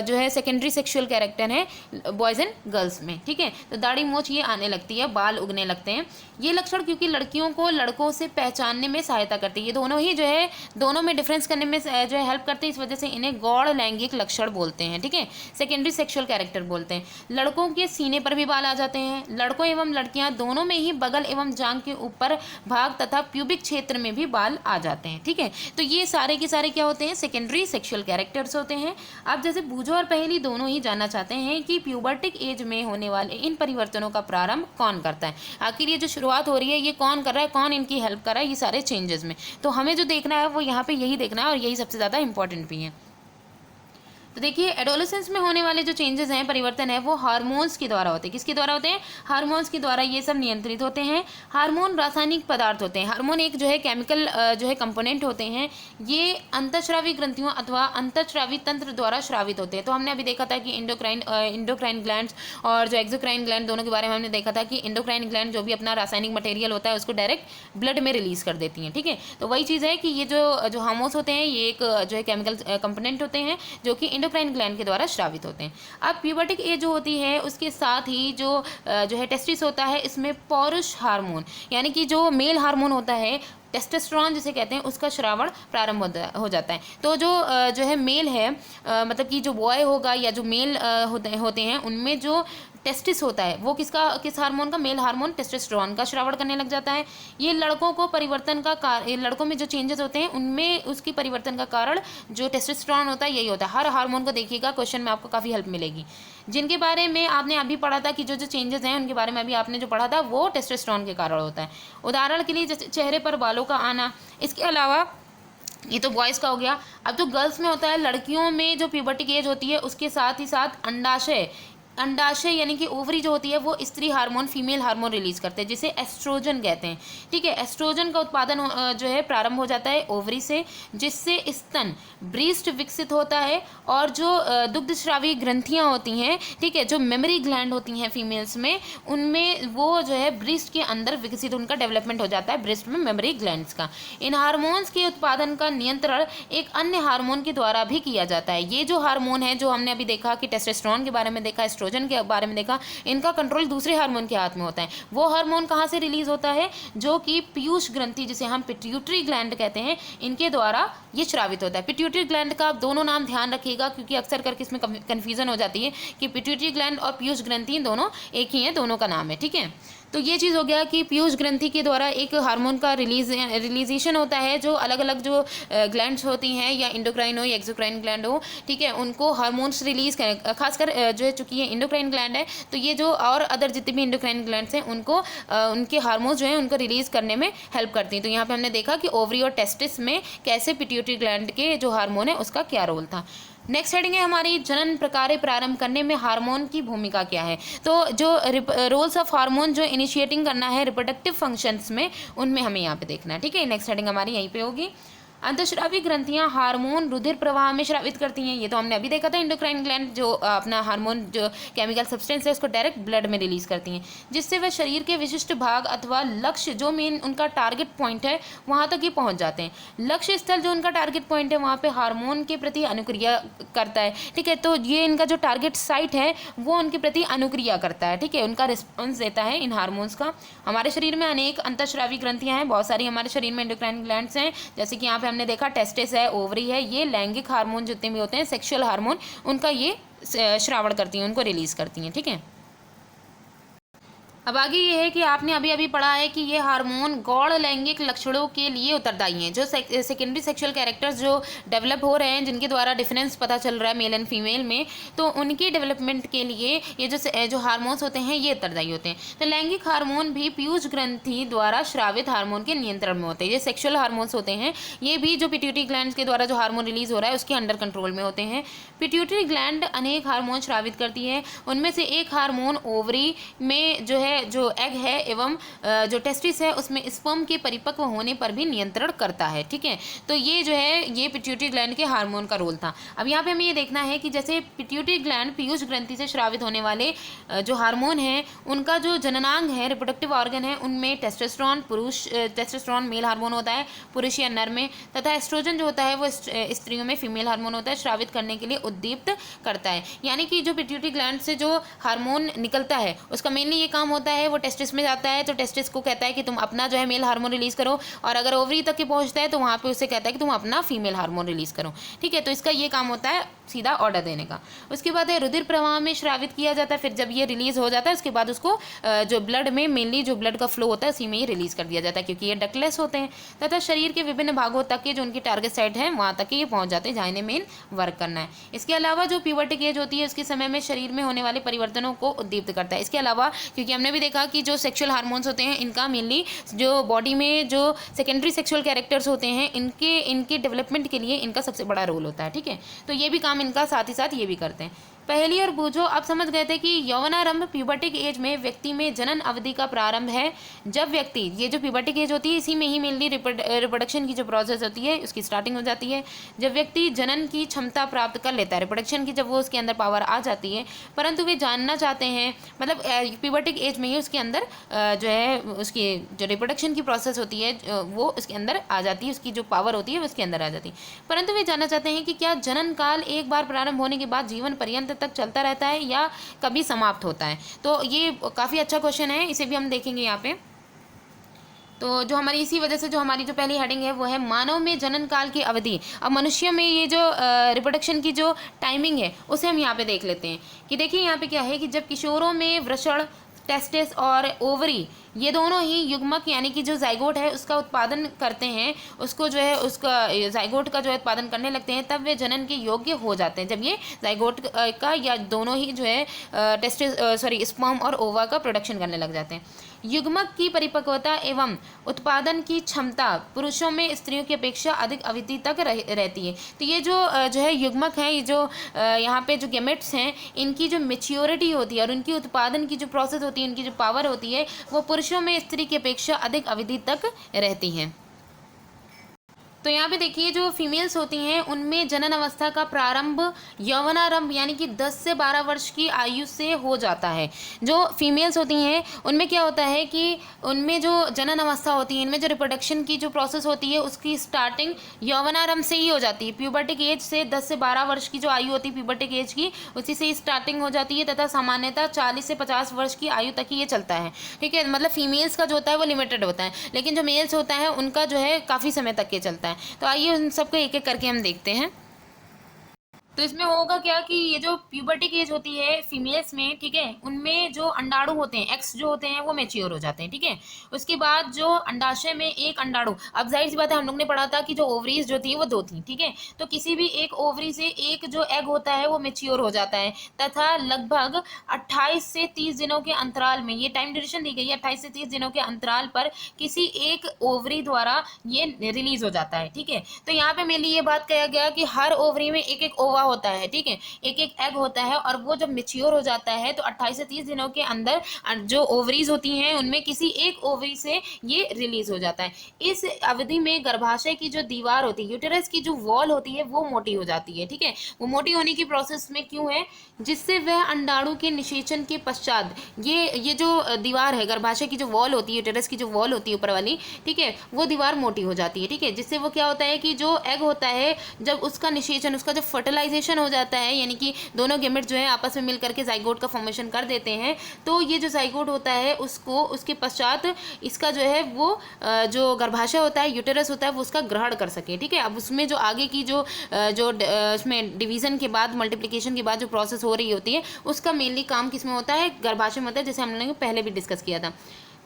जो है सेकेंडरी सेक्सुअल कैरेक्टर हैं बॉयज़ एंड गर्ल्स में। ठीक है, तो दाढ़ी मूछ ये आने लगती है, बाल उगने लगते हैं। ये लक्षण क्योंकि लड़कियों को लड़कों से पहचानने में सहायता करती है। ये दोनों ही जो है दोनों में डिफरेंस करने में जो है हेल्प करते हैं, इस वजह से इन्हें गौण लैंगिक लक्षण बोलते हैं। ठीक है, सेकेंडरी सेक्सुअल कैरेक्टर बोलते हैं। लड़कों के सीने पर भी बाल आ जाते हैं। लड़कों एवं लड़कियां दोनों में ही बगल एवं जांघ के ऊपर भाग तथा प्यूबिक क्षेत्र में भी बाल आ जाते हैं। ठीक है, तो ये सारे के सारे क्या होते हैं, सेकेंडरी सेक्सुअल कैरेक्टर्स होते हैं। अब जैसे बूझो और पहेली दोनों ही जानना चाहते हैं कि प्यूबर्टिक एज में होने वाले इन परिवर्तनों का प्रारंभ कौन करता है। आखिर ये जो शुरुआत हो रही है ये कौन कर रहा है, कौन इनकी हेल्प कर रहा है ये सारे चेंजेस में। तो हमें जो देखना है वो यहाँ पे यही देखना है, और यही सबसे ज़्यादा इंपॉर्टेंट भी है। तो देखिए एडोलेसेंस में होने वाले जो चेंजेस हैं, परिवर्तन है, वो हार्मोन्स के द्वारा होते हैं। किसके द्वारा होते हैं, हार्मोन्स के द्वारा ये सब नियंत्रित होते हैं। हार्मोन रासायनिक पदार्थ होते हैं। हार्मोन एक जो है केमिकल जो है कंपोनेंट होते हैं। ये अंतःस्रावी ग्रंथियों अथवा अंतःस्रावी तंत्र द्वारा स्रावित होते हैं। तो हमने अभी देखा था कि इंडोक्राइन ग्लैंड्स और जो एक्सोक्राइन ग्लैंड दोनों के बारे में हमने देखा था कि इंडोक्राइन ग्लैंड जो भी अपना रासायनिक मटेरियल होता है उसको डायरेक्ट ब्लड में रिलीज कर देती हैं। ठीक है, तो वही चीज़ है कि ये जो हार्मोन्स होते हैं ये एक जो है केमिकल कंपोनेंट होते हैं जो कि इंडोक्राइन ग्लैंड के द्वारा स्रावित होते हैं। अब प्यूबर्टिक एज जो होती है उसके साथ ही जो है टेस्टिस होता है, इसमें पौरुष हार्मोन यानी कि जो मेल हार्मोन होता है टेस्टोस्टेरोन जिसे कहते हैं उसका श्रावण प्रारंभ हो जाता है। तो जो है मेल है, मतलब कि जो बॉय होगा या जो मेल होते हैं उनमें जो टेस्टिस होता है वो किस हार्मोन का, मेल हार्मोन टेस्टोस्टेरोन का श्रावण करने लग जाता है। ये लड़कों को परिवर्तन का लड़कों में जो चेंजेस होते हैं उनमें उसकी परिवर्तन का कारण जो टेस्टोस्टेरोन होता है यही होता है। हर हार्मोन को देखिएगा, क्वेश्चन में आपको काफ़ी हेल्प मिलेगी। जिनके बारे में आपने अभी पढ़ा था कि जो चेंजेस हैं उनके बारे में अभी आपने जो पढ़ा था वो टेस्टोस्टेरोन के कारण होता है। उदाहरण के लिए जैसे चेहरे पर बालों का आना। इसके अलावा ये तो बॉयज़ का हो गया। अब जो गर्ल्स में होता है, लड़कियों में जो प्यूबर्टिक एज होती है उसके साथ ही साथ अंडाशय यानी कि ओवरी जो होती है वो स्त्री हार्मोन, फीमेल हार्मोन रिलीज करते हैं जिसे एस्ट्रोजन कहते हैं। ठीक है, एस्ट्रोजन का उत्पादन जो है प्रारंभ हो जाता है ओवरी से, जिससे स्तन ब्रीस्ट विकसित होता है और जो दुग्धस्रावी ग्रंथियां होती हैं, ठीक है, जो मेमोरी ग्लैंड होती हैं फीमेल्स में, उनमें वो जो है ब्रीस्ट के अंदर विकसित उनका डेवलपमेंट हो जाता है, ब्रेस्ट में मेमोरी ग्लैंड्स का। इन हार्मोन्स के उत्पादन का नियंत्रण एक अन्य हार्मोन के द्वारा भी किया जाता है। ये जो हार्मोन है जो हमने अभी देखा कि टेस्टोस्टेरोन के बारे में देखा, एस्ट्रोजन के बारे में देखा, इनका कंट्रोल दूसरे हार्मोन के हाथ में होता है। वो हार्मोन कहाँ से रिलीज होता है, जो कि पीयूष ग्रंथि जिसे हम पिट्यूटरी ग्लैंड कहते हैं, इनके द्वारा ये स्रावित होता है। पिट्यूटरी ग्लैंड का आप दोनों नाम ध्यान रखिएगा क्योंकि अक्सर करके इसमें कन्फ्यूजन हो जाती है कि पिट्यूटरी ग्लैंड और पीयूष ग्रंथि दोनों एक ही हैं, दोनों का नाम है। ठीक है, तो ये चीज़ हो गया कि पीयूष ग्रंथि के द्वारा एक हार्मोन का रिलीजेशन होता है, जो अलग अलग जो ग्लैंड्स होती हैं, या इंडोक्राइन हो या एक्सोक्राइन ग्लैंड हो, ठीक है, उनको हार्मोन्स रिलीज करें, खासकर जो है चूँकि ये इंडोक्राइन ग्लैंड है, तो ये जो और अदर जितने भी इंडोक्राइन ग्लैंड्स हैं उनको उनके हार्मोन्स जो हैं उनको रिलीज करने में हेल्प करती हैं। तो यहाँ पे हमने देखा कि ओवरी और टेस्टिस में कैसे पिट्यूटरी ग्लैंड के जो हार्मोन है उसका क्या रोल था। नेक्स्ट हेडिंग है हमारी, जनन प्रक्रिया प्रारंभ करने में हार्मोन की भूमिका क्या है। तो जो रोल्स ऑफ हार्मोन जो इनिशिएटिंग करना है रिप्रोडक्टिव फंक्शंस में, उनमें हमें यहाँ पे देखना है, ठीक है। नेक्स्ट हेडिंग हमारी यहीं पे होगी। अंतःस्रावी ग्रंथियां हार्मोन रुधिर प्रवाह में स्रावित करती हैं। ये तो हमने अभी देखा था, इंडोक्राइन ग्लैंड जो अपना हार्मोन जो केमिकल सब्सटेंस है उसको डायरेक्ट ब्लड में रिलीज करती हैं, जिससे वह शरीर के विशिष्ट भाग अथवा लक्ष्य जो मेन उनका टारगेट पॉइंट है वहाँ तक ये पहुँच जाते हैं। लक्ष्य स्थल जो उनका टारगेट पॉइंट है वहाँ पे हार्मोन के प्रति अनुक्रिया करता है, ठीक है। तो ये इनका जो टारगेट साइट है वो उनके प्रति अनुक्रिया करता है, ठीक है, उनका रिस्पॉन्स देता है इन हार्मोन्स का। हमारे शरीर में अनेक अंतःस्रावी ग्रंथियाँ हैं, बहुत सारी हमारे शरीर में इंडोक्राइन ग्लैंड्स हैं, जैसे कि यहाँ पे हमने देखा टेस्टिस है, ओवरी है, ये लैंगिक हार्मोन जितने भी होते हैं सेक्सुअल हार्मोन, उनका ये श्रावण करती हैं, उनको रिलीज करती हैं, ठीक है। अब आगे ये है कि आपने अभी अभी पढ़ा है कि ये हार्मोन गौण लैंगिक लक्षणों के लिए उत्तरदायी हैं। जो सेकेंडरी सेक्सुअल कैरेक्टर्स जो डेवलप हो रहे हैं, जिनके द्वारा डिफरेंस पता चल रहा है मेल एंड फीमेल में, तो उनकी डेवलपमेंट के लिए ये जो हार्मोन्स होते हैं ये उत्तरदायी होते हैं। तो लैंगिक हार्मोन भी पीयूष ग्रंथि द्वारा स्रावित हार्मोन के नियंत्रण में होते हैं। ये सेक्शुअल हार्मोन्स होते हैं, ये भी जो पिट्यूटरी ग्लैंड के द्वारा जो हार्मोन रिलीज हो रहा है उसके अंडर कंट्रोल में होते हैं। पिट्यूटरी ग्लैंड अनेक हार्मोन स्रावित करती है, उनमें से एक हार्मोन ओवरी में जो है, जो एग है एवं जो टेस्टिस है उसमें स्पर्म के परिपक्व होने पर भी नियंत्रण करता है, ठीक है। तो ये जो है ये पिट्यूटरी ग्लैंड के हार्मोन का रोल था। अब यहाँ पे हमें ये देखना है कि जैसे पिट्यूटरी ग्लैंड पीयूष ग्रंथि से स्रावित होने वाले जो हार्मोन हैं उनका जो जननांग है, रिप्रोडक्टिव ऑर्गन है, उनमें टेस्टोस्टेरोन टेस्टोस्टेरोन मेल हार्मोन होता है पुरुष या नर में, तथा एस्ट्रोजन जो होता है वो स्त्रियों में फीमेल हार्मोन होता है, स्रावित करने के लिए उद्दीप्त करता है। यानी कि जो पिट्यूटरी ग्लैंड से जो हार्मोन निकलता है उसका मेनली ये काम होता है, वो टेस्टिस में जाता है, तो टेस्टिस को कहता है कि तुम अपना जो है मेल हार्मोन रिलीज करो, और अगर ओवरी तक के पहुंचता है तो वहाँ पे उसे कहता है कि तुम अपना फीमेल हार्मोन रिलीज करो, ठीक है। तो इसका ये काम होता है सीधा ऑर्डर देने का। उसके बाद है रुधिर प्रवाह में स्रावित किया जाता है, फिर जब ये रिलीज हो जाता है उसके बाद उसको जो ब्लड में मेनली जो ब्लड का फ्लो होता है उसी में ही रिलीज कर दिया जाता है, क्योंकि ये डक्टलेस होते हैं, तथा शरीर के विभिन्न भागों तक के जो उनकी टारगेट साइट है वहाँ तक ये पहुँच जाते हैं जहाँ इन्हें मेन वर्क करना है। इसके अलावा जो प्यूबर्टिक एज होती है उसके समय में शरीर में होने वाले परिवर्तनों को उद्दीप्त करता है। इसके अलावा क्योंकि हमने भी देखा कि जो सेक्सुअल हार्मोन्स होते हैं इनका मेनली जो बॉडी में जो सेकेंडरी सेक्सुअल कैरेक्टर्स होते हैं इनके डेवलपमेंट के लिए इनका सबसे बड़ा रोल होता है, ठीक है। तो ये भी काम इनका साथ ही साथ ये भी करते हैं। पहली और बूझो अब समझ गए थे कि यौवनारंभ प्यूबर्टिक एज में व्यक्ति में जनन अवधि का प्रारंभ है, जब व्यक्ति ये जो प्यूबर्टिक एज होती है इसी में ही मेनली रिप्रोडक्शन की जो प्रोसेस होती है उसकी स्टार्टिंग हो जाती है, जब व्यक्ति जनन की क्षमता प्राप्त कर लेता है, रिप्रोडक्शन की जब वो उसके अंदर पावर आ जाती है, परंतु वे जानना चाहते हैं, मतलब प्यूबर्टिक एज में ही उसके अंदर जो है उसकी जो रिप्रोडक्शन की प्रोसेस होती है वो उसके अंदर आ जाती है, उसकी जो पावर होती है वो उसके अंदर आ जाती है, परंतु वे जानना चाहते हैं कि क्या जनन काल एक बार प्रारंभ होने के बाद जीवन पर्यंत तक चलता रहता है या कभी समाप्त होता है। तो ये काफ़ी अच्छा क्वेश्चन है, इसे भी हम देखेंगे यहाँ पे। तो जो हमारी इसी वजह से जो हमारी जो पहली हेडिंग है वो है मानव में जनन काल की अवधि। अब मनुष्य में ये जो रिप्रोडक्शन की जो टाइमिंग है उसे हम यहाँ पे देख लेते हैं कि देखिए यहाँ पे क्या है कि जब किशोरों में वृषण, टेस्टिस और ओवरी ये दोनों ही युग्मक यानी कि जो जाइगोट है उसका उत्पादन करते हैं, उसको जो है उसका जाइगोट का जो है उत्पादन करने लगते हैं, तब वे जनन के योग्य हो जाते हैं, जब ये जाइगोट का या दोनों ही जो है स्पर्म और ओवा का प्रोडक्शन करने लग जाते हैं। युग्मक की परिपक्वता एवं उत्पादन की क्षमता पुरुषों में स्त्रियों की अपेक्षा अधिक अवधि तक रहती है। तो ये जो है युग्मक है, ये जो यहाँ पे जो गेमेट्स हैं इनकी जो मेच्योरिटी होती है और उनकी उत्पादन की जो प्रोसेस होती है, उनकी जो पावर होती है वो पुरुषों में स्त्री की अपेक्षा अधिक अवधि तक रहती हैं। तो यहाँ पे देखिए जो फीमेल्स होती हैं उनमें जनन अवस्था का प्रारंभ यौवनारंभ यानी कि 10 से 12 वर्ष की आयु से हो जाता है। जो फीमेल्स होती हैं उनमें क्या होता है कि उनमें जो जनन अवस्था होती है, इनमें जो रिप्रोडक्शन की जो प्रोसेस होती है उसकी स्टार्टिंग यौवनारंभ से ही हो जाती है। प्यूबर्टिक एज से 10 से 12 वर्ष की जो आयु होती है प्यूबर्टिक एज की, उसी से ही स्टार्टिंग हो जाती है, तथा सामान्यतः 40 से 50 वर्ष की आयु तक ही ये चलता है, ठीक है। मतलब फीमेल्स का जो होता है वो लिमिटेड होता है, लेकिन जो मेल्स होता है उनका जो है काफ़ी समय तक के चलता है। तो आइए उन सबको एक एक करके हम देखते हैं। तो इसमें होगा क्या कि ये जो प्यूबर्टी एज होती है फीमेल्स में, ठीक है, उनमें जो अंडाणु होते हैं, एक्स जो होते हैं, वो मैच्योर हो जाते हैं, ठीक है। उसके बाद जो अंडाशय में एक अंडाणु, अब जाहिर सी बात है, हम लोग ने पढ़ा था कि जो ओवरीज जो थी वो 2 थी, ठीक है। तो किसी भी एक ओवरी से एक जो एग होता है वो मैच्योर हो जाता है, तथा लगभग 28 से 30 दिनों के अंतराल में, ये टाइम ड्यूरेशन दी गई है, 28 से 30 दिनों के अंतराल पर किसी एक ओवरी द्वारा ये रिलीज हो जाता है, ठीक है। तो यहाँ पे मेनली ये बात कहा गया कि हर ओवरी में एक एक ओवा होता है, ठीक है, एक एक एग होता है, और वो जब मेच्योर हो जाता है तो 28 से 30 दिनों के अंदर जो ओवरीज होती हैं उनमें किसी एक ओवरी से ये रिलीज हो जाता है। इस अवधि में गर्भाशय की जो दीवार होती है, यूटेरस की जो वॉल होती है, वो मोटी हो जाती है, ठीक है। वो मोटी होने की प्रोसेस में क्यों है, जिससे वह अंडाणु के निषेचन के पश्चात ये जो दीवार है, गर्भाशय की जो वॉल होती है, यूटेरस की जो वॉल होती है ऊपर वाली, ठीक है, वो दीवार मोटी हो जाती है, ठीक है। जिससे वो क्या होता है कि जो एग होता है, जब उसका निषेचन, उसका जब फर्टिलाइजेशन हो जाता है, यानी कि दोनों गेमेट जो है आपस में मिल करके जाइगोट का फॉर्मेशन कर देते हैं, तो ये जो जाइगोट होता है उसको, उसके पश्चात इसका जो है वो जो गर्भाशय होता है, यूटेरस होता है, वो उसका ग्रहण कर सके, ठीक है। अब उसमें जो आगे की उसमें डिवीजन के बाद, मल्टीप्लिकेशन के बाद जो प्रोसेस हो रही होती है, उसका मेनली काम किस में होता है, गर्भाशय में होता है, जैसे हमने पहले भी डिस्कस किया था।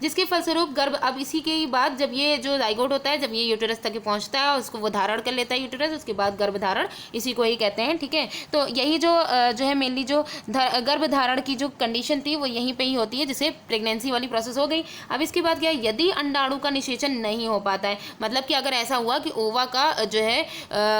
जिसके फलस्वरूप गर्भ, अब इसी के ही बाद जब ये जो जाइगोट होता है, जब ये यूटेरस तक पहुंचता है, उसको वो धारण कर लेता है यूटेरस, उसके बाद गर्भधारण इसी को ही कहते हैं, ठीक है। तो यही जो है मेनली जो गर्भधारण की जो कंडीशन थी वो यहीं पे ही होती है, जिसे प्रेगनेंसी वाली प्रोसेस हो गई। अब इसके बाद क्या है, यदि अंडाणु का निषेचन नहीं हो पाता है, मतलब कि अगर ऐसा हुआ कि ओवा का जो है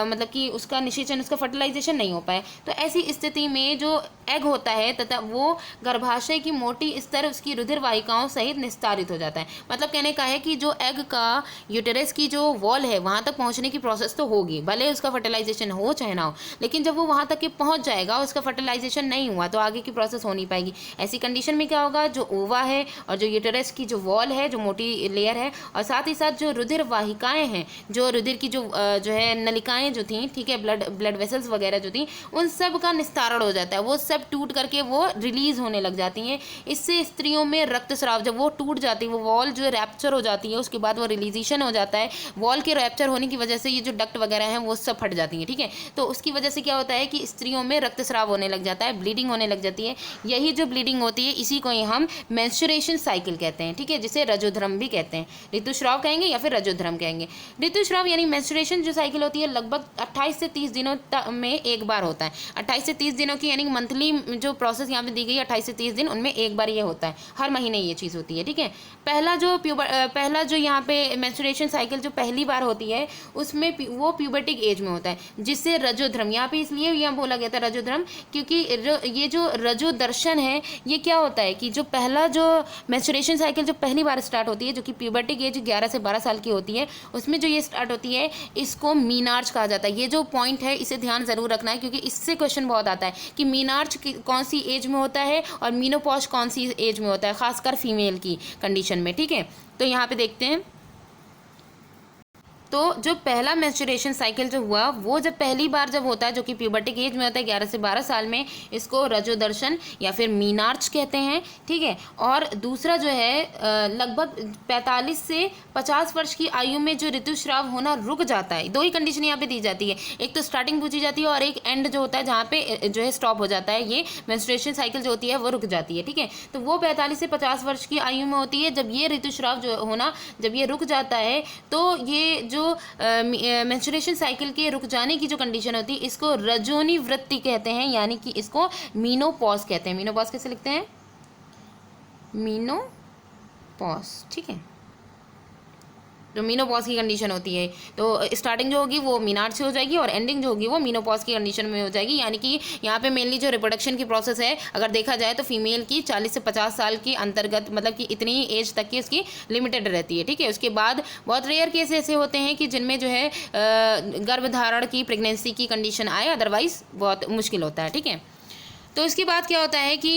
मतलब कि उसका निषेचन, उसका फर्टिलाइजेशन नहीं हो पाए, तो ऐसी स्थिति में जो एग होता है तथा वो गर्भाशय की मोटी स्तर उसकी रुधिर वाहिकाओं सहित निस्तारित हो जाता है। मतलब कहने का है कि जो एग का यूटेरस की जो वॉल है वहाँ तक पहुँचने की प्रोसेस तो होगी, भले उसका फर्टिलाइजेशन हो चाहे ना हो, लेकिन जब वो वहाँ तक के पहुँच जाएगा, उसका फर्टिलाइजेशन नहीं हुआ, तो आगे की प्रोसेस हो नहीं पाएगी। ऐसी कंडीशन में क्या होगा, जो ओवा है और जो यूटेरस की जो वॉल है, जो मोटी लेयर है, और साथ ही साथ जो रुधिर वाहिकाएँ हैं, जो रुधिर की जो है नलिकाएँ जो थी, ठीक है, ब्लड वेसल्स वगैरह जो थी, उन सब का निस्तारण हो जाता है, वो सब टूट करके वो रिलीज होने लग जाती हैं। इससे स्त्रियों में रक्तस्राव, जब वो टूट जाती है, वो वॉल जो रैप्चर हो जाती है, उसके बाद वो रिलीजेशन हो जाता है। वॉल के रैप्चर होने की वजह से ये जो डक्ट वगैरह हैं वो सब फट जाती हैं, ठीक है। तो उसकी वजह से क्या होता है कि स्त्रियों में रक्तस्राव होने लग जाता है, ब्लीडिंग होने लग जाती है। यही जो ब्लीडिंग होती है, इसी को ही हम मेंस्ट्रुएशन साइकिल कहते हैं, ठीक है, जिसे रजोधर्म भी कहते हैं। ऋतुस्राव कहेंगे या फिर रजोधर्म कहेंगे। ऋतुस्राव यानी मेंस्ट्रुएशन जो साइकिल होती है, लगभग 28 से 30 दिनों में एक बार होता है। 28 से 30 दिनों की यानी मंथली जो प्रोसेस यहाँ पे दी गई है, 28 से 30 दिन, उनमें एक बार ये होता है, हर महीने ये चीज़ होती है, ठीक है। पहला जो यहाँ पे मेंस्ट्रुएशन साइकिल जो पहली बार होती है, उसमें वो प्यूबर्टिक एज में होता है, जिससे रजोधर्म, यहाँ पे इसलिए यहाँ बोला गया था रजोधर्म, क्योंकि ये जो रजोदर्शन है, ये क्या होता है कि जो पहला जो मेंस्ट्रुएशन साइकिल जो पहली बार स्टार्ट होती है, जो कि प्यूबर्टिक एज 11 से 12 साल की होती है, उसमें जो ये स्टार्ट होती है, इसको मीनार्च कहा जाता है। ये जो पॉइंट है इसे ध्यान जरूर रखना है, क्योंकि इससे क्वेश्चन बहुत आता है कि मीनार्च कौन सी एज में होता है और मीनोपॉज कौन सी एज में होता है, खासकर फीमेल की कंडीशन में, ठीक है। तो यहाँ पे देखते हैं, तो जो पहला मेंस्ट्रुएशन साइकिल जो हुआ, वो जब पहली बार जब होता है, जो कि प्यूबर्टिक एज में होता है 11 से 12 साल में, इसको रजोदर्शन या फिर मीनार्च कहते हैं, ठीक है। और दूसरा जो है लगभग 45 से 50 वर्ष की आयु में जो ऋतुस्राव होना रुक जाता है। दो ही कंडीशन यहाँ पे दी जाती है, एक तो स्टार्टिंग पूछी जाती है और एक एंड जो होता है जहाँ पे जो है स्टॉप हो जाता है, ये मेंस्ट्रुएशन साइकिल जो होती है वो रुक जाती है, ठीक है। तो वो 45 से 50 वर्ष की आयु में होती है। जब ये ऋतुस्राव जो होना, जब ये रुक जाता है, तो ये जो मेंस्ट्रुएशन साइकिल के रुक जाने की जो कंडीशन होती है, इसको रजोनी वृत्ति कहते हैं, यानी कि इसको मीनोपॉज कहते हैं। मीनोपॉज कैसे लिखते हैं, मीनोपॉज, ठीक है। जो मीनोपॉज की कंडीशन होती है, तो स्टार्टिंग जो होगी वो मीनार्च से हो जाएगी और एंडिंग जो होगी वो मीनोपॉज की कंडीशन में हो जाएगी। यानी कि यहाँ पे मेनली जो रिप्रोडक्शन की प्रोसेस है, अगर देखा जाए तो फीमेल की 40 से 50 साल की अंतर्गत, मतलब कि इतनी ही एज तक की उसकी लिमिटेड रहती है, ठीक है। उसके बाद बहुत रेयर केस ऐसे होते हैं कि जिनमें जो है गर्भधारण की, प्रेगनेंसी की कंडीशन आए, अदरवाइज बहुत मुश्किल होता है, ठीक है। तो इसके बाद क्या होता है कि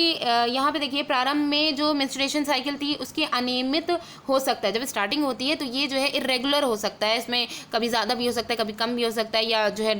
यहाँ पे देखिए प्रारंभ में जो मेंस्ट्रुएशन साइकिल थी उसके अनियमित हो सकता है। जब स्टार्टिंग होती है तो ये जो है इरेगुलर हो सकता है, इसमें कभी ज़्यादा भी हो सकता है, कभी कम भी हो सकता है, या जो है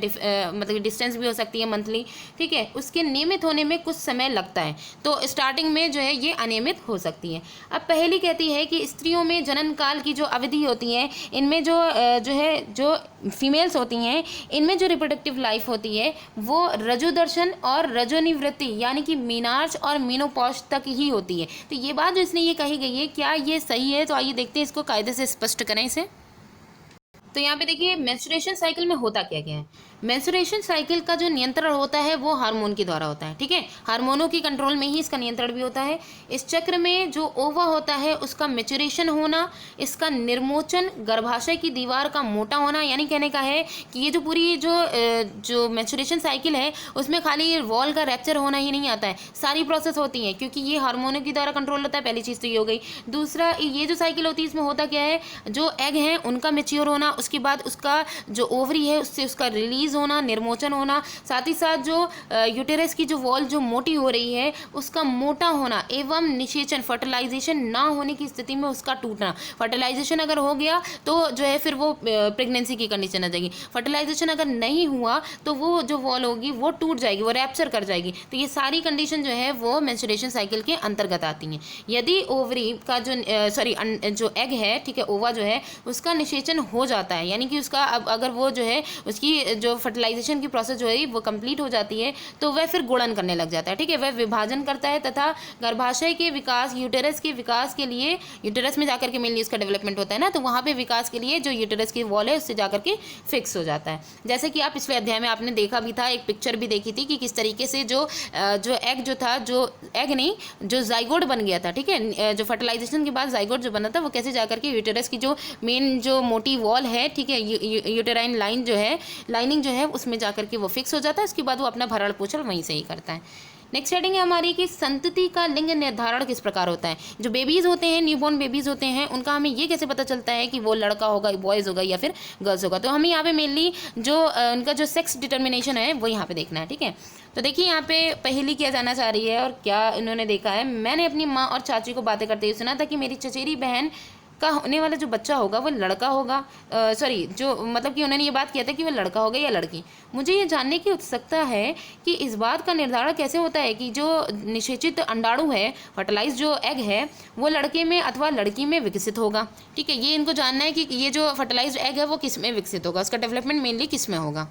मतलब डिस्टेंस भी हो सकती है मंथली, ठीक है। उसके नियमित होने में कुछ समय लगता है, तो स्टार्टिंग में जो है ये अनियमित हो सकती है। अब पहली कहती है कि स्त्रियों में जनन काल की जो अवधि होती है, इनमें जो फीमेल्स होती हैं, इनमें जो रिप्रोडक्टिव लाइफ होती है वो रजोदर्शन और रजोनिवृत्ति यानी कि मीनार्च और मीनोपॉज तक ही होती है। तो ये बात जो इसने ये कही गई है, क्या ये सही है? तो आइए देखते हैं, इसको कायदे से स्पष्ट करें इसे। तो यहाँ पे देखिए मेंस्ट्रुएशन साइकिल में होता क्या क्या है। मेंस्ट्रुएशन साइकिल का जो नियंत्रण होता है वो हार्मोन के द्वारा होता है, ठीक है। हार्मोनों की कंट्रोल में ही इसका नियंत्रण भी होता है। इस चक्र में जो ओवा होता है उसका मेचुरेशन होना, इसका निर्मोचन, गर्भाशय की दीवार का मोटा होना, यानी कहने का है कि ये जो पूरी जो मेंस्ट्रुएशन साइकिल है उसमें खाली वॉल का रैप्चर होना ही नहीं आता है, सारी प्रोसेस होती है, क्योंकि ये हार्मोनों के द्वारा कंट्रोल होता है। पहली चीज़ तो ये हो गई। दूसरा, ये जो साइकिल होती है इसमें होता क्या है, जो एग है उनका मेच्योर होना, उसके बाद उसका जो ओवरी है उससे उसका रिलीज होना, निर्मोचन होना, साथ ही साथ जो यूटेरस की जो वॉल जो मोटी हो रही है उसका मोटा होना, एवं निषेचन, फर्टिलाइजेशन ना होने की स्थिति में उसका टूटना। फर्टिलाइजेशन अगर हो गया तो जो है फिर वो प्रेगनेंसी की कंडीशन आ जाएगी। फर्टिलाइजेशन अगर नहीं हुआ तो वो जो वॉल होगी वो टूट जाएगी, वो रैप्चर कर जाएगी। तो ये सारी कंडीशन जो है वो मेंस्ट्रुएशन साइकिल के अंतर्गत आती हैं। यदि ओवरी का जो एग है, ठीक है, ओवा जो है उसका निषेचन हो जाता है, यानी कि उसका अब अगर वो जो है उसकी जो फर्टिलाइजेशन की प्रोसेस जो है वो कंप्लीट हो जाती है तो वह फिर गुणन करने लग जाता है, ठीक है। वह विभाजन करता है तथा गर्भाशय के विकास, यूटेरस के विकास के लिए, यूटेरस में जाकर के मेनली उसका डेवलपमेंट होता है ना, तो वहाँ पे विकास के लिए जो यूटेरस की वॉल है उससे जाकर के फिक्स हो जाता है। जैसे कि आप पिछले अध्याय में आपने देखा भी था, एक पिक्चर भी देखी थी कि किस तरीके से जो एग जो था, जो एग नहीं, जो जाइगोट बन गया था, ठीक है, जो फर्टिलाइजेशन के बाद जाइगोट जो बना था वो कैसे जाकर के यूटेरस की जो मेन जो मोटी वॉल है, ठीक है, यूटेराइन लाइन जो है, लाइनिंग जो है उसमें जाकर के वो फिक्स हो जाता है। उसके बाद वो अपना भरण पोषण वहीं से ही करता है। नेक्स्ट हेडिंग है हमारी कि संतति का लिंग निर्धारण किस प्रकार होता है। जो बेबीज़ होते हैं, न्यूबॉर्न बेबीज़ होते हैं, उनका हमें ये कैसे पता चलता है कि वो लड़का होगा, बॉयज़ होगा या फिर गर्ल्स होगा। तो हमें यहाँ पे मेनली जो उनका जो सेक्स डिटर्मिनेशन है वो यहाँ पे देखना है, ठीक है। तो देखिए यहाँ पे पहेली क्या जाना चाह रही है और क्या इन्होंने देखा है। मैंने अपनी माँ और चाची को बातें करते हुए सुना था कि मेरी चचेरी बहन का होने वाला जो बच्चा होगा वो लड़का होगा, जो मतलब कि उन्होंने ये बात किया था कि वो लड़का होगा या लड़की। मुझे ये जानने की उत्सुकता है कि इस बात का निर्धारण कैसे होता है कि जो निषेचित अंडाणु है, फर्टिलाइज जो एग है, वो लड़के में अथवा लड़की में विकसित होगा, ठीक है। ये इनको जानना है कि ये जो फर्टिलाइज्ड एग है वो किस में विकसित होगा, उसका डेवलपमेंट मेनली किस में होगा।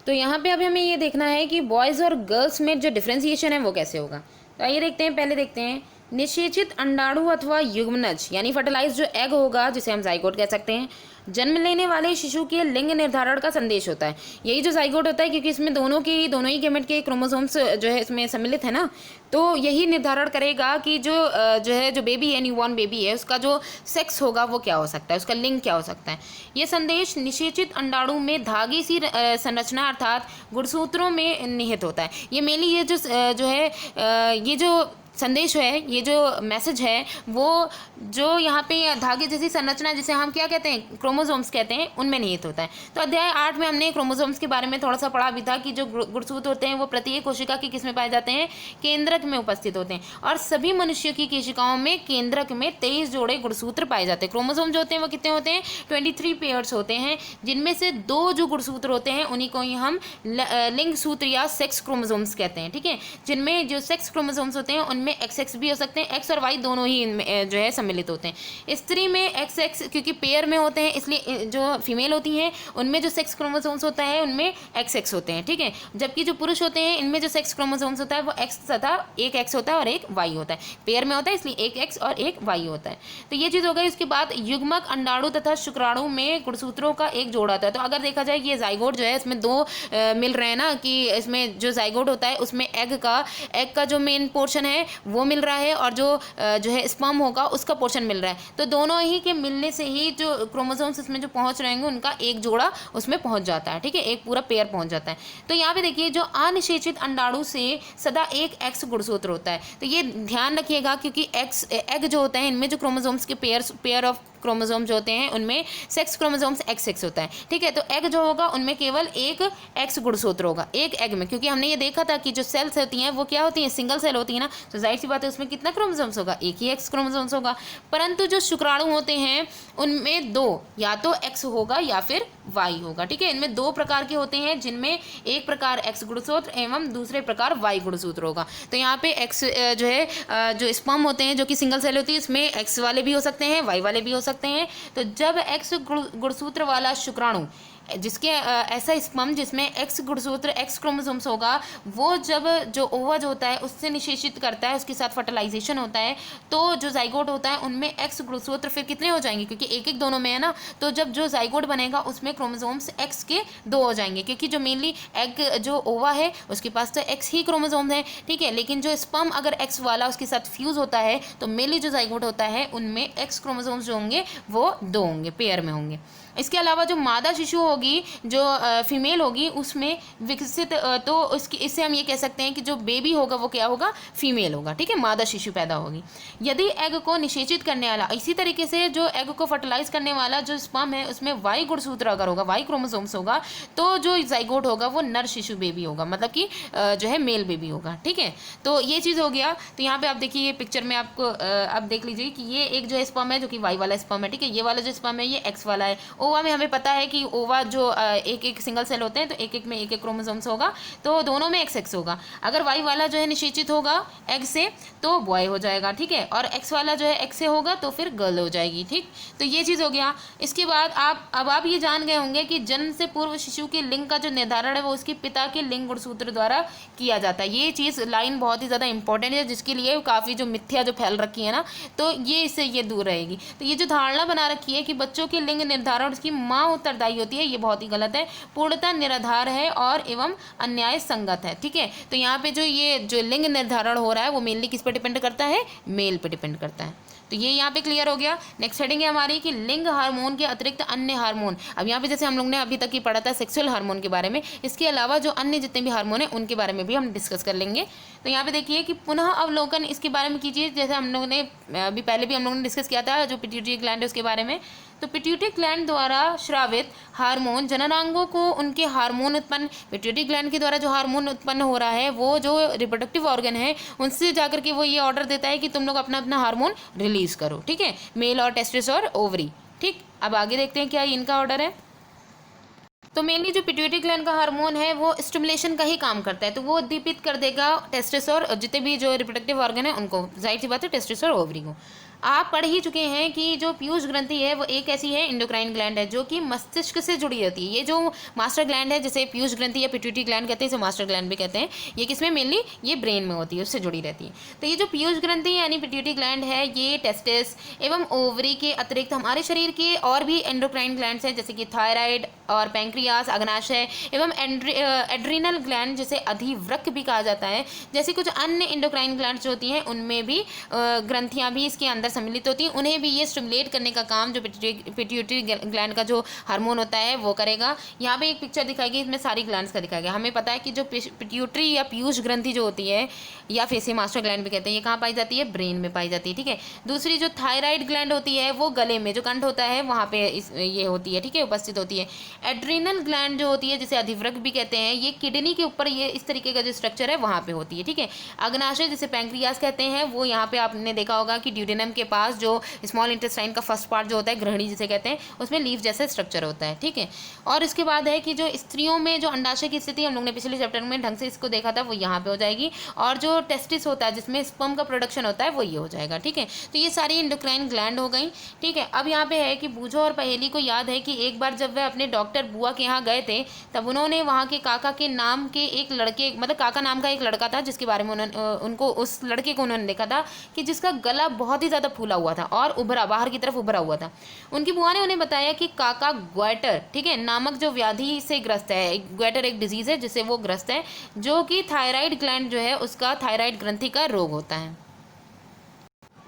तो यहाँ पे अभी हमें ये देखना है कि बॉयज़ और गर्ल्स में जो डिफ्रेंसिएशन है वो कैसे होगा। तो आइए देखते हैं, पहले देखते हैं निषेचित अंडाणु अथवा युग्मनज यानी फर्टिलाइज जो एग होगा, जिसे हम जाइगोट कह सकते हैं, जन्म लेने वाले शिशु के लिंग निर्धारण का संदेश होता है। यही जो जाइगोट होता है, क्योंकि इसमें दोनों ही गैमेट के क्रोमोसोम्स जो है इसमें सम्मिलित है ना, तो यही निर्धारण करेगा कि जो बेबी है, न्यूबॉर्न बेबी है, उसका जो सेक्स होगा वो क्या हो सकता है, उसका लिंग क्या हो सकता है। ये संदेश निषेचित अंडाणु में धागे सी संरचना अर्थात गुणसूत्रों में निहित होता है। ये मेनली ये जो संदेश है, ये जो मैसेज है, वो जो यहाँ पे धागे जैसी संरचना, जिसे हम क्या कहते हैं, क्रोमोसोम्स कहते हैं, उनमें निहित होता है। तो अध्याय 8 में हमने क्रोमोसोम्स के बारे में थोड़ा सा पढ़ा भी था कि जो गुणसूत्र होते हैं वो प्रत्येक कोशिका की किस में पाए जाते हैं, केंद्रक में उपस्थित होते हैं। और सभी मनुष्य की कोशिकाओं में केंद्रक में 23 जोड़े गुणसूत्र पाए जाते हैं। क्रोमोसोम जो होते हैं वो कितने होते हैं, 23 पेयर्स होते हैं, जिनमें से 2 जो गुणसूत्र होते हैं उन्हीं को ही हम लिंग सूत्र या सेक्स क्रोमोसोम्स कहते हैं, ठीक है। जिनमें जो सेक्स क्रोमोसोम्स होते हैं उनमें XX भी हो सकते हैं, X और Y दोनों ही इनमें जो है सम्मिलित होते हैं। स्त्री में XX क्योंकि पेयर में होते हैं, इसलिए जो फीमेल होती हैं उनमें जो सेक्स क्रोमोसोम्स होता है उनमें XX होते हैं, ठीक है। जबकि जो पुरुष होते हैं इनमें जो सेक्स क्रोमोसोम्स होता है वो X तथा एक X होता है और एक Y होता है। पेयर में होता है इसलिए एक X और एक Y होता है। तो ये चीज़ हो गई। उसके बाद युग्मक अंडाणु तथा शुक्राणु में गुणसूत्रों का एक जोड़ होता है। तो अगर देखा जाए कि ये जाइगोट जो है इसमें 2 मिल रहे हैं ना, कि इसमें जो जाइगोट होता है उसमें एग का जो मेन पोर्शन है वो मिल रहा है और जो है स्पर्म होगा उसका पोर्शन मिल रहा है। तो दोनों ही के मिलने से ही जो क्रोमोसोम्स इसमें जो पहुंच रहेंगे उनका एक जोड़ा उसमें पहुंच जाता है, ठीक है, एक पूरा पेयर पहुंच जाता है। तो यहाँ पे देखिए जो अनिषेचित अंडाणु से सदा एक X गुणसूत्र होता है। तो ये ध्यान रखिएगा क्योंकि एग जो होता है इनमें जो क्रोमोसोम्स के पेयर ऑफ क्रोमोसोम जो होते हैं उनमें सेक्स क्रोमोसोम्स XX होता है, ठीक है। तो एग जो होगा उनमें केवल एक एक्स गुणसूत्र होगा एक एग में, क्योंकि हमने ये देखा था कि जो सेल्स होती हैं वो क्या होती हैं, सिंगल सेल होती है ना, तो जाहिर सी बात है उसमें कितना क्रोमोसोम्स होगा, एक ही एक्स क्रोमोसोम्स होगा। परंतु जो शुक्राणु होते हैं उनमें दो, या तो एक्स होगा या फिर वाई होगा, ठीक है। इनमें दो प्रकार के होते हैं जिनमें एक प्रकार एक्स गुणसूत्र एवं दूसरे प्रकार वाई गुणसूत्र होगा। तो यहाँ पे एक्स जो है जो स्पर्म होते हैं जो कि सिंगल सेल होती है इसमें एक्स वाले भी हो सकते हैं वाई वाले भी हो सकते हैं। तो जब एक्स गुणसूत्र वाला शुक्राणु जिसके ऐसा स्पर्म जिसमें एक्स गुणसूत्र एक्स क्रोमोसोम्स होगा, वो जब जो ओवा जो होता है उससे निषेचित करता है, उसके साथ फर्टिलाइजेशन होता है, तो जो जाइगोट होता है उनमें एक्स गुणसूत्र फिर कितने हो जाएंगे, क्योंकि एक एक दोनों में है ना, तो जब जो जाइगोट बनेगा उसमें क्रोमोसोम्स एक्स के 2 हो जाएंगे, क्योंकि जो मेनली एग जो ओवा है उसके पास तो एक्स ही क्रोमोसोम्स है, ठीक है। लेकिन जो स्पर्म अगर एक्स वाला उसके साथ फ्यूज होता है तो मेनली जो जाइगोट होता है उनमें एक्स क्रोमोसोम्स जो होंगे वो 2 होंगे, पेयर में होंगे। इसके अलावा जो मादा शिशु होगी जो फीमेल होगी उसमें विकसित तो उसकी इससे हम ये कह सकते हैं कि जो बेबी होगा वो क्या होगा, फीमेल होगा, ठीक है, मादा शिशु पैदा होगी। यदि एग को निषेचित करने वाला, इसी तरीके से जो एग को फर्टिलाइज करने वाला जो स्पर्म है उसमें वाई गुणसूत्र अगर होगा, वाई क्रोमोसोम्स होगा, तो जो जाइगोट होगा वो नर शिशु बेबी होगा, मतलब कि जो है मेल बेबी होगा, ठीक है। तो ये चीज़ हो गया। तो यहाँ पे आप देखिए ये पिक्चर में आपको आप देख लीजिए कि ये एक जो है स्पर्म है जो कि वाई वाला स्पर्म है, ठीक है। ये वाला जो स्पर्म है ये एक्स वाला है। ओवा में हमें पता है कि ओवा जो एक एक सिंगल सेल होते हैं तो एक एक में एक एक क्रोमोसोम्स होगा, तो दोनों में एक्स एक्स होगा। अगर वाई वाला जो है निषेचित होगा एग से तो बॉय हो जाएगा, ठीक है, और एक्स वाला जो है एक्स से होगा तो फिर गर्ल हो जाएगी, ठीक। तो ये चीज़ हो गया। इसके बाद आप ये जान गए होंगे कि जन्म से पूर्व शिशु के लिंग का जो निर्धारण है वो उसके पिता के लिंग गुणसूत्र द्वारा किया जाता है। ये चीज़ लाइन बहुत ही ज़्यादा इंपॉर्टेंट है, जिसके लिए काफ़ी जो मिथ्या जो फैल रखी है ना, तो ये इससे ये दूर रहेगी। तो ये जो धारणा बना रखी है कि बच्चों के लिंग निर्धारण उसकी माँ उत्तरदायी होती है, ये बहुत ही गलत है, पूर्णतः निराधार है और एवं अन्याय संगत है, ठीक है। तो यहाँ पे जो ये जो लिंग निर्धारण हो रहा है वो मेनली किस पर डिपेंड करता है, मेल पे डिपेंड करता है। तो ये यहाँ पे क्लियर हो गया। नेक्स्ट हेडिंग है हमारी कि लिंग हार्मोन के अतिरिक्त अन्य हार्मोन। अब यहाँ पे जैसे हम लोग ने अभी तक ही पढ़ा था सेक्सुअल हार्मोन के बारे में, इसके अलावा जो अन्य जितने भी हार्मोन हैं उनके बारे में भी हम डिस्कस कर लेंगे। तो यहाँ पे देखिए कि पुनः अवलोकन इसके बारे में कीजिए, जैसे हम लोगों ने अभी पहले भी हम लोगों ने डिस्कस किया था जो पिट्यूटरी ग्लैंड है उसके बारे में। तो पिट्यूटरी ग्लैंड द्वारा स्रावित हार्मोन जननांगों को उनके हार्मोन उत्पन्न, पिट्यूटरी ग्लैंड के द्वारा जो हार्मोन उत्पन्न हो रहा है वो जो रिप्रोडक्टिव ऑर्गन है उनसे जाकर के वो ये ऑर्डर देता है कि तुम लोग अपना अपना हार्मोन रिलीज करो, ठीक है, मेल और टेस्टिस और ओवरी, ठीक। अब आगे देखते हैं क्या इनका ऑर्डर है। तो मेनली जो पिट्यूटरी ग्लैंड का हार्मोन है वो स्टिमुलेशन का ही काम करता है, तो वो उद्दीपित कर देगा टेस्टिस और जितने भी जो रिप्रोडक्टिव ऑर्गन है उनको, जाहिर सी बात है टेस्टिस और ओवरी को। आप पढ़ ही चुके हैं कि जो पीयूष ग्रंथि है वो एक ऐसी है इंडोक्राइन ग्लैंड है जो कि मस्तिष्क से जुड़ी रहती है। ये जो मास्टर ग्लैंड है जिसे पीयूष ग्रंथि या पिट्यूटरी ग्लैंड कहते हैं, इसे मास्टर ग्लैंड भी कहते हैं, ये किसमें मेनली ये ब्रेन में होती है, उससे जुड़ी रहती है। तो ये जो पीयूष ग्रंथि यानी पिट्यूटरी ग्लैंड है ये टेस्टिस एवं ओवरी के अतिरिक्त हमारे शरीर के और भी एंडोक्राइन ग्लैंड्स हैं जैसे कि थायराइड और पैंक्रियास, अग्नाशय एवं एड्रीनल ग्लैंड जिसे अधिवृक्क भी कहा जाता है, जैसे कुछ अन्य इंडोक्राइन ग्लैंड्स जो होती हैं उनमें भी ग्रंथियाँ भी इसके अंदर सम्मिलित होती हैं, उन्हें भी ये स्टिमुलेट करने का काम जो पिट्यूटरी ग्लैंड का जो हार्मोन होता है वो करेगा। यहाँ पे एक पिक्चर दिखाई गई, इसमें सारी ग्लैंड्स का दिखाया गया। हमें पता है कि जो पिट्यूटरी या पीयूष ग्रंथि जो होती है या फिर इसे मास्टर ग्लैंड भी कहते हैं, ये कहाँ पाई जाती है, ब्रेन में पाई जाती है, ठीक है। दूसरी जो थायराइड ग्लैंड होती है वो गले में जो कंठ होता है वहाँ पे ये होती है, ठीक है, उपस्थित होती है। एड्रीनल ग्लैंड जो होती है जिसे अधिवृक्क भी कहते हैं, ये किडनी के ऊपर ये इस तरीके का जो स्ट्रक्चर है वहाँ पे होती है, ठीक है। अग्नाशय जिसे पैंक्रियास कहते हैं वो यहाँ पे आपने देखा होगा कि ड्यूडेनम के पास जो स्मॉल इंटेस्टाइन का फर्स्ट पार्ट जो होता है, ग्रहणी जिसे कहते हैं, उसमें लीफ जैसा स्ट्रक्चर होता है, ठीक है। और इसके बाद है कि जो स्त्रियों में जो अंडाशय की स्थिति हम लोग ने पिछले चैप्टर में ढंग से इसको देखा था वो यहाँ पे हो जाएगी, और जो टेस्टिस होता है जिसमें स्पर्म का प्रोडक्शन होता है वो ये हो जाएगा, ठीक है। तो ये सारी इंडोक्राइन ग्लैंड हो गई, ठीक है। अब यहाँ पे है कि बूझो और पहेली को याद है कि एक बार जब वह अपने डॉक्टर बुआ के यहाँ गए थे तब उन्होंने वहाँ के काका के नाम के एक लड़के, मतलब काका नाम का एक लड़का था जिसके बारे में उनको उस लड़के को उन्होंने देखा था कि जिसका गला बहुत ही ज़्यादा फूला हुआ था और उभरा, बाहर की तरफ उभरा हुआ था। उनकी बुआ ने उन्हें बताया कि काका ग्वाइटर, ठीक है, नामक जो व्याधि से ग्रस्त है, ग्वाइटर एक डिजीज़ है जिससे वो ग्रस्त है, जो कि थायराइड ग्लैंड जो है उसका थायराइड ग्रंथि का रोग होता है।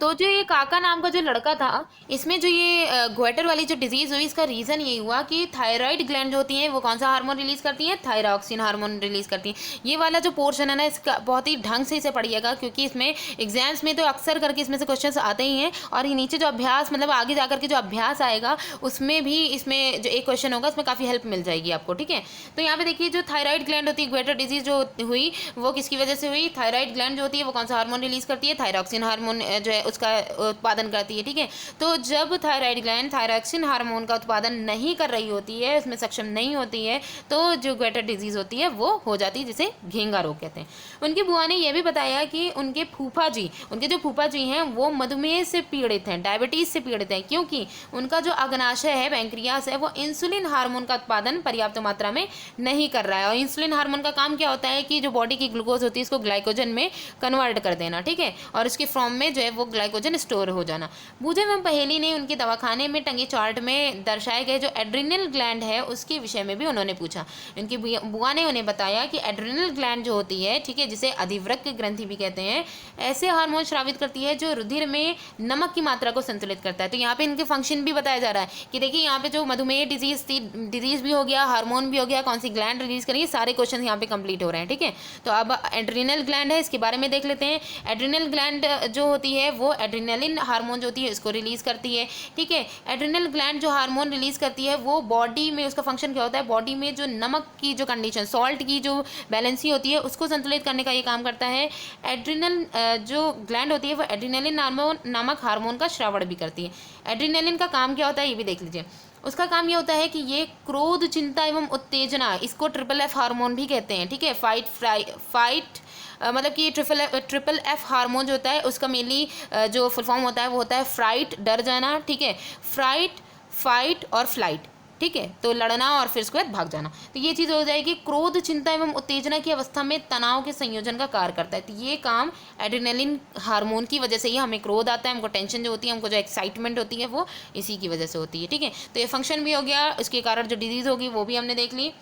तो जो ये काका नाम का जो लड़का था, इसमें जो ये ग्वेटर वाली जो डिजीज़ हुई, इसका रीज़न ये हुआ कि थायराइड ग्लैंड जो होती हैं वो कौन सा हार्मोन रिलीज़ करती हैं, थायरॉक्सिन हार्मोन रिलीज़ करती हैं। ये वाला जो पोर्शन है ना, इसका बहुत ही ढंग से इसे पढ़िएगा, क्योंकि इसमें एग्जाम्स में तो अक्सर करके इसमें से क्वेश्चन आते ही हैं, और ये नीचे जो अभ्यास मतलब आगे जाकर के जो अभ्यास आएगा उसमें भी इसमें जो एक क्वेश्चन होगा उसमें काफ़ी हेल्प मिल जाएगी आपको, ठीक है। तो यहाँ पे देखिए जो थायराइड ग्लैंड होती है, ग्वेटर डिजीज़ जो हुई वो किसकी वजह से हुई, थायराइड ग्लैंड जो होती है वो कौन सा हार्मोन रिलीज़ करती है, थायरॉक्सिन हार्मोन जो है उसका उत्पादन करती है, ठीक है। तो जब थायराइड ग्लैंड थायरॉक्सिन हार्मोन का उत्पादन नहीं कर रही होती है, उसमें सक्षम नहीं होती है, तो जो ग्वेटर डिजीज़ होती है वो हो जाती है, जिसे घेंगा रोग कहते हैं। उनकी बुआ ने यह भी बताया कि उनके जो फूफा जी हैं वो मधुमेह से पीड़ित हैं, डायबिटीज़ से पीड़ित हैं, क्योंकि उनका जो अग्नाशय है, पैंक्रियास है, वो इंसुलिन हार्मोन का उत्पादन पर्याप्त मात्रा में नहीं कर रहा है। और इंसुलिन हार्मोन का काम क्या होता है कि जो बॉडी की ग्लूकोज होती है इसको ग्लाइकोजन में कन्वर्ट कर देना, ठीक है, और इसके फॉर्म में जो है वो ग्लाइकोजन स्टोर हो जाना। बूझे एवं पहेली ने उनके दवाखाने में टंगे चार्ट में दर्शाए गए जो एड्रिनल ग्लैंड है उसके विषय में भी उन्होंने पूछा। उनकी बुआ ने उन्हें बताया कि एड्रिनल ग्लैंड जो होती है, ठीक है, जिसे अधिवृक्क ग्रंथि भी कहते हैं, ऐसे हार्मोन स्रावित करती है जो रुधिर में नमक की मात्रा को संतुलित करता है। तो यहाँ पे इनके फंक्शन भी बताया जा रहा है कि देखिए यहाँ पे जो मधुमेह डिजीज भी हो गया, हार्मोन भी हो गया, कौन सी ग्लैंड रिलीज करेंगे, सारे क्वेश्चन यहाँ पे कंप्लीट हो रहे हैं, ठीक है। तो अब एड्रिनल ग्लैंड है, इसके बारे में देख लेते हैं। एड्रिनल ग्लैंड जो होती है वो एड्रिनलिन हार्मोन जो होती है इसको रिलीज करती है, ठीक है। एड्रिनल ग्लैंड जो हार्मोन रिलीज करती है वो बॉडी में, उसका फंक्शन क्या होता है, बॉडी में जो नमक की जो कंडीशन, सॉल्ट की जो बैलेंसी होती है उसको संतुलित करने का ये काम करता है। एड्रिनल जो ग्लैंड होती है वो एड्रिनलिन नामक हार्मोन का श्रावण भी करती है। एड्रिनलिन का काम क्या होता है ये भी देख लीजिए। उसका काम ये होता है कि ये क्रोध, चिंता एवं उत्तेजना, इसको ट्रिपल एफ हार्मोन भी कहते हैं, ठीक है। फाइट मतलब कि ट्रिपल एफ हार्मोन जो होता है उसका मेनली जो फुल फॉर्म होता है वो होता है फ्राइट, डर जाना, ठीक है, फ्राइट, फाइट और फ्लाइट, ठीक है। तो लड़ना और फिर उसके बाद भाग जाना, तो ये चीज़ हो जाएगी। क्रोध, चिंता एवं उत्तेजना की अवस्था में तनाव के संयोजन का कार्य करता है। तो ये काम एड्रेनलिन हार्मोन की वजह से ही हमें क्रोध आता है, हमको टेंशन जो होती है, हमको जो एक्साइटमेंट होती है वो इसी की वजह से होती है, ठीक है। तो ये फंक्शन भी हो गया, इसके कारण जो डिजीज़ होगी वो भी हमने देख ली।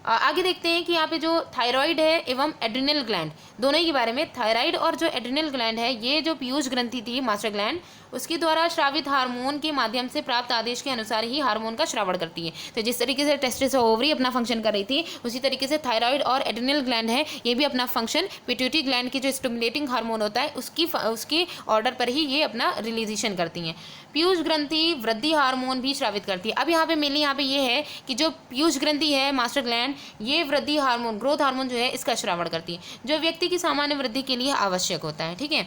आगे देखते हैं कि यहाँ पे जो थायराइड है एवं एड्रिनल ग्लैंड दोनों ही के बारे में। थायराइड और जो एड्रिनल ग्लैंड है, ये जो पीयूष ग्रंथि थी, मास्टर ग्लैंड, उसके द्वारा श्रावित हार्मोन के माध्यम से प्राप्त आदेश के अनुसार ही हार्मोन का श्रावण करती है। तो जिस तरीके से टेस्टिस ओवरी अपना फंक्शन कर रही थी, उसी तरीके से थायराइड और एड्रिनल ग्लैंड है, ये भी अपना फंक्शन पिट्यूटरी ग्लैंड की जो स्टिमुलेटिंग हार्मोन होता है उसकी ऑर्डर पर ही ये अपना रिलीजेशन करती हैं। पीयूष ग्रंथि वृद्धि हार्मोन भी श्रावित करती है। अब यहाँ पे मेनली यहाँ पे ये है कि जो पीयूष ग्रंथि है, मास्टर ग्लैंड, ये वृद्धि हार्मोन, ग्रोथ हार्मोन जो है इसका श्रावण करती है, जो व्यक्ति की सामान्य वृद्धि के लिए आवश्यक होता है, ठीक है।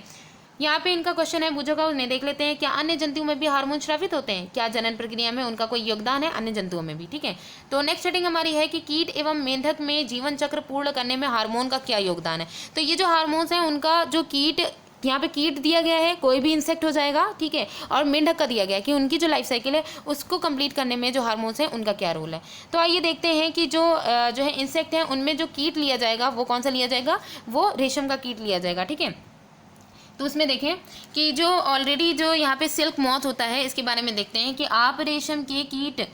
यहाँ पे इनका क्वेश्चन है बूझो का, उन्हें देख लेते हैं। क्या अन्य जंतुओं में भी हार्मोन श्रावित होते हैं? क्या जनन प्रक्रिया में उनका कोई योगदान है अन्य जंतुओं में भी, ठीक है। तो नेक्स्ट सेटिंग हमारी है कि कीट एवं मेंढक में जीवन चक्र पूर्ण करने में हार्मोन का क्या योगदान है। तो ये जो हार्मोन्स हैं उनका जो कीट, यहाँ पे कीट दिया गया है, कोई भी इंसेक्ट हो जाएगा, ठीक है, और मेंढक का दिया गया है कि उनकी जो लाइफ साइकिल है उसको कंप्लीट करने में जो हार्मोन्स हैं उनका क्या रोल है। तो आइए देखते हैं कि जो है इंसेक्ट हैं उनमें जो कीट लिया जाएगा वो कौन सा लिया जाएगा, वो रेशम का कीट लिया जाएगा, ठीक है। तो उसमें देखें कि जो ऑलरेडी जो यहाँ पे सिल्क मॉथ होता है, इसके बारे में देखते हैं कि आप रेशम के कीट